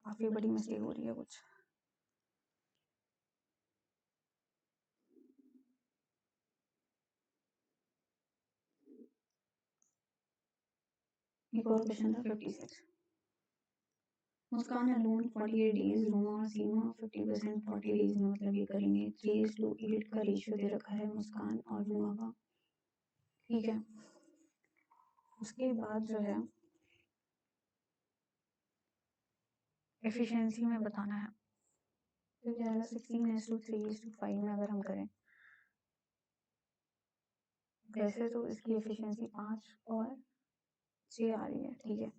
काफ़ी बड़ी मिस्टेक हो रही है कुछ। एक और क्वेश्चन था 56। मुस्कान अलोन 48 डेज, रूमा और सीमा 50% 40 डेज में, मतलब ये करेंगे 3:8 का रेशियो दे रखा है मुस्कान और रूमा का, ठीक है। उसके बाद जो है एफिशिएंसी में बताना है तो क्या है 16:3:5 में अगर हम करें वैसे तो इसकी एफिशिएंसी 5 और 6 आ रही है, ठीक है।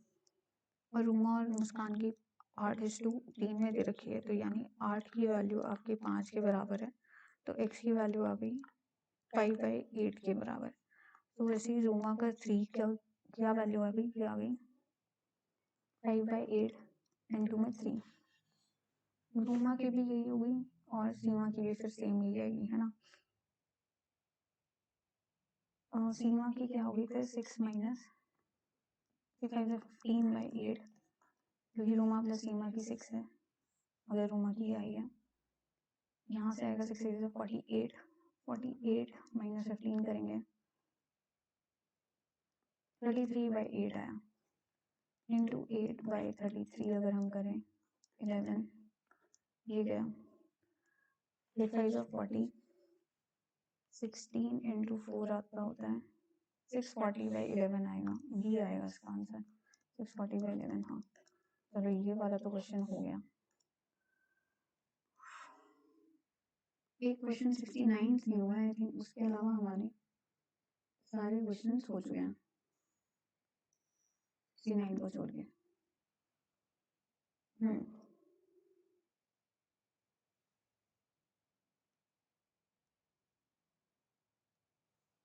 और रूमा और मुस्कान की 8:3 में दे रखी है, तो यानी 8 की वैल्यू आपकी 5 के बराबर है, तो x की वैल्यू आ गई 5/8 के बराबर। तो वैसे ही रूमा का 3 क्या क्या वैल्यू आ गई, ये आ गई 5/8 इंटू में 3। रूमा की भी यही होगी और सीमा की भी फिर सेम यही आएगी, है ना। और सीमा की क्या होगी फिर 6 माइनस 15/8, क्योंकि रूमा प्लस सीमा की 6 है, अगर रूमा की आई है यहाँ से आएगा 6 48 48 माइनस 15 करेंगे 33/8 आया इंटू 8/33 अगर हम करें 11 ये गया 5/40 16 इंटू 4 आपका होता है 640/11 आएगा, बी आएगा इसका आंसर 640/11। हाँ चलो ये वाला तो क्वेश्चन हो गया। एक क्वेश्चन 69 नहीं हुआ है आई थिंक, उसके अलावा हमारे सारे क्वेश्चन हो चुके हैं 69 को छोड़ के।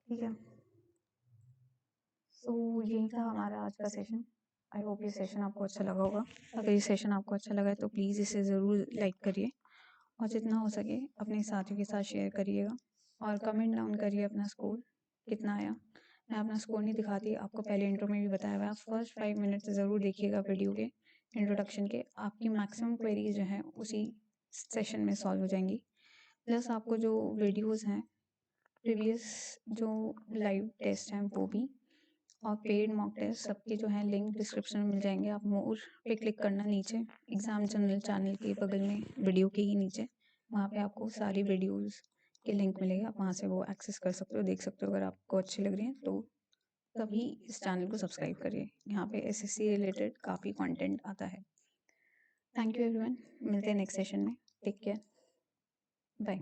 ठीक है, सो यही था हमारा आज का सेशन। आई होप ये सेशन आपको अच्छा लगा होगा। अगर ये सेशन आपको अच्छा लगा है तो प्लीज़ इसे ज़रूर लाइक करिए और जितना हो सके अपने साथियों के साथ शेयर करिएगा और कमेंट डाउन करिए अपना स्कोर कितना आया। मैं अपना स्कोर नहीं दिखाती, आपको पहले इंट्रो में भी बताया हुआ है। आप फर्स्ट 5 मिनट ज़रूर देखिएगा वीडियो के इंट्रोडक्शन के, आपकी मैक्सिमम क्वेरीज जो हैं उसी सेशन में सॉल्व हो जाएंगी। प्लस आपको जो वीडियोज़ हैं प्रीवियस जो लाइव टेस्ट हैं वो भी और पेड मॉक टेस्ट सबके जो है लिंक डिस्क्रिप्शन में मिल जाएंगे। आप मोर पे क्लिक करना नीचे एग्ज़ाम जनरल चैनल के बगल में वीडियो के ही नीचे, वहाँ पे आपको सारी वीडियोस के लिंक मिलेगा। आप वहाँ से वो एक्सेस कर सकते हो, देख सकते हो। अगर आपको अच्छी लग रही है तो तभी इस चैनल को सब्सक्राइब करिए, यहाँ पे एसएससी रिलेटेड काफ़ी कंटेंट आता है। थैंक यू एवरीवन, मिलते हैं नेक्स्ट सेशन में। Take care, bye.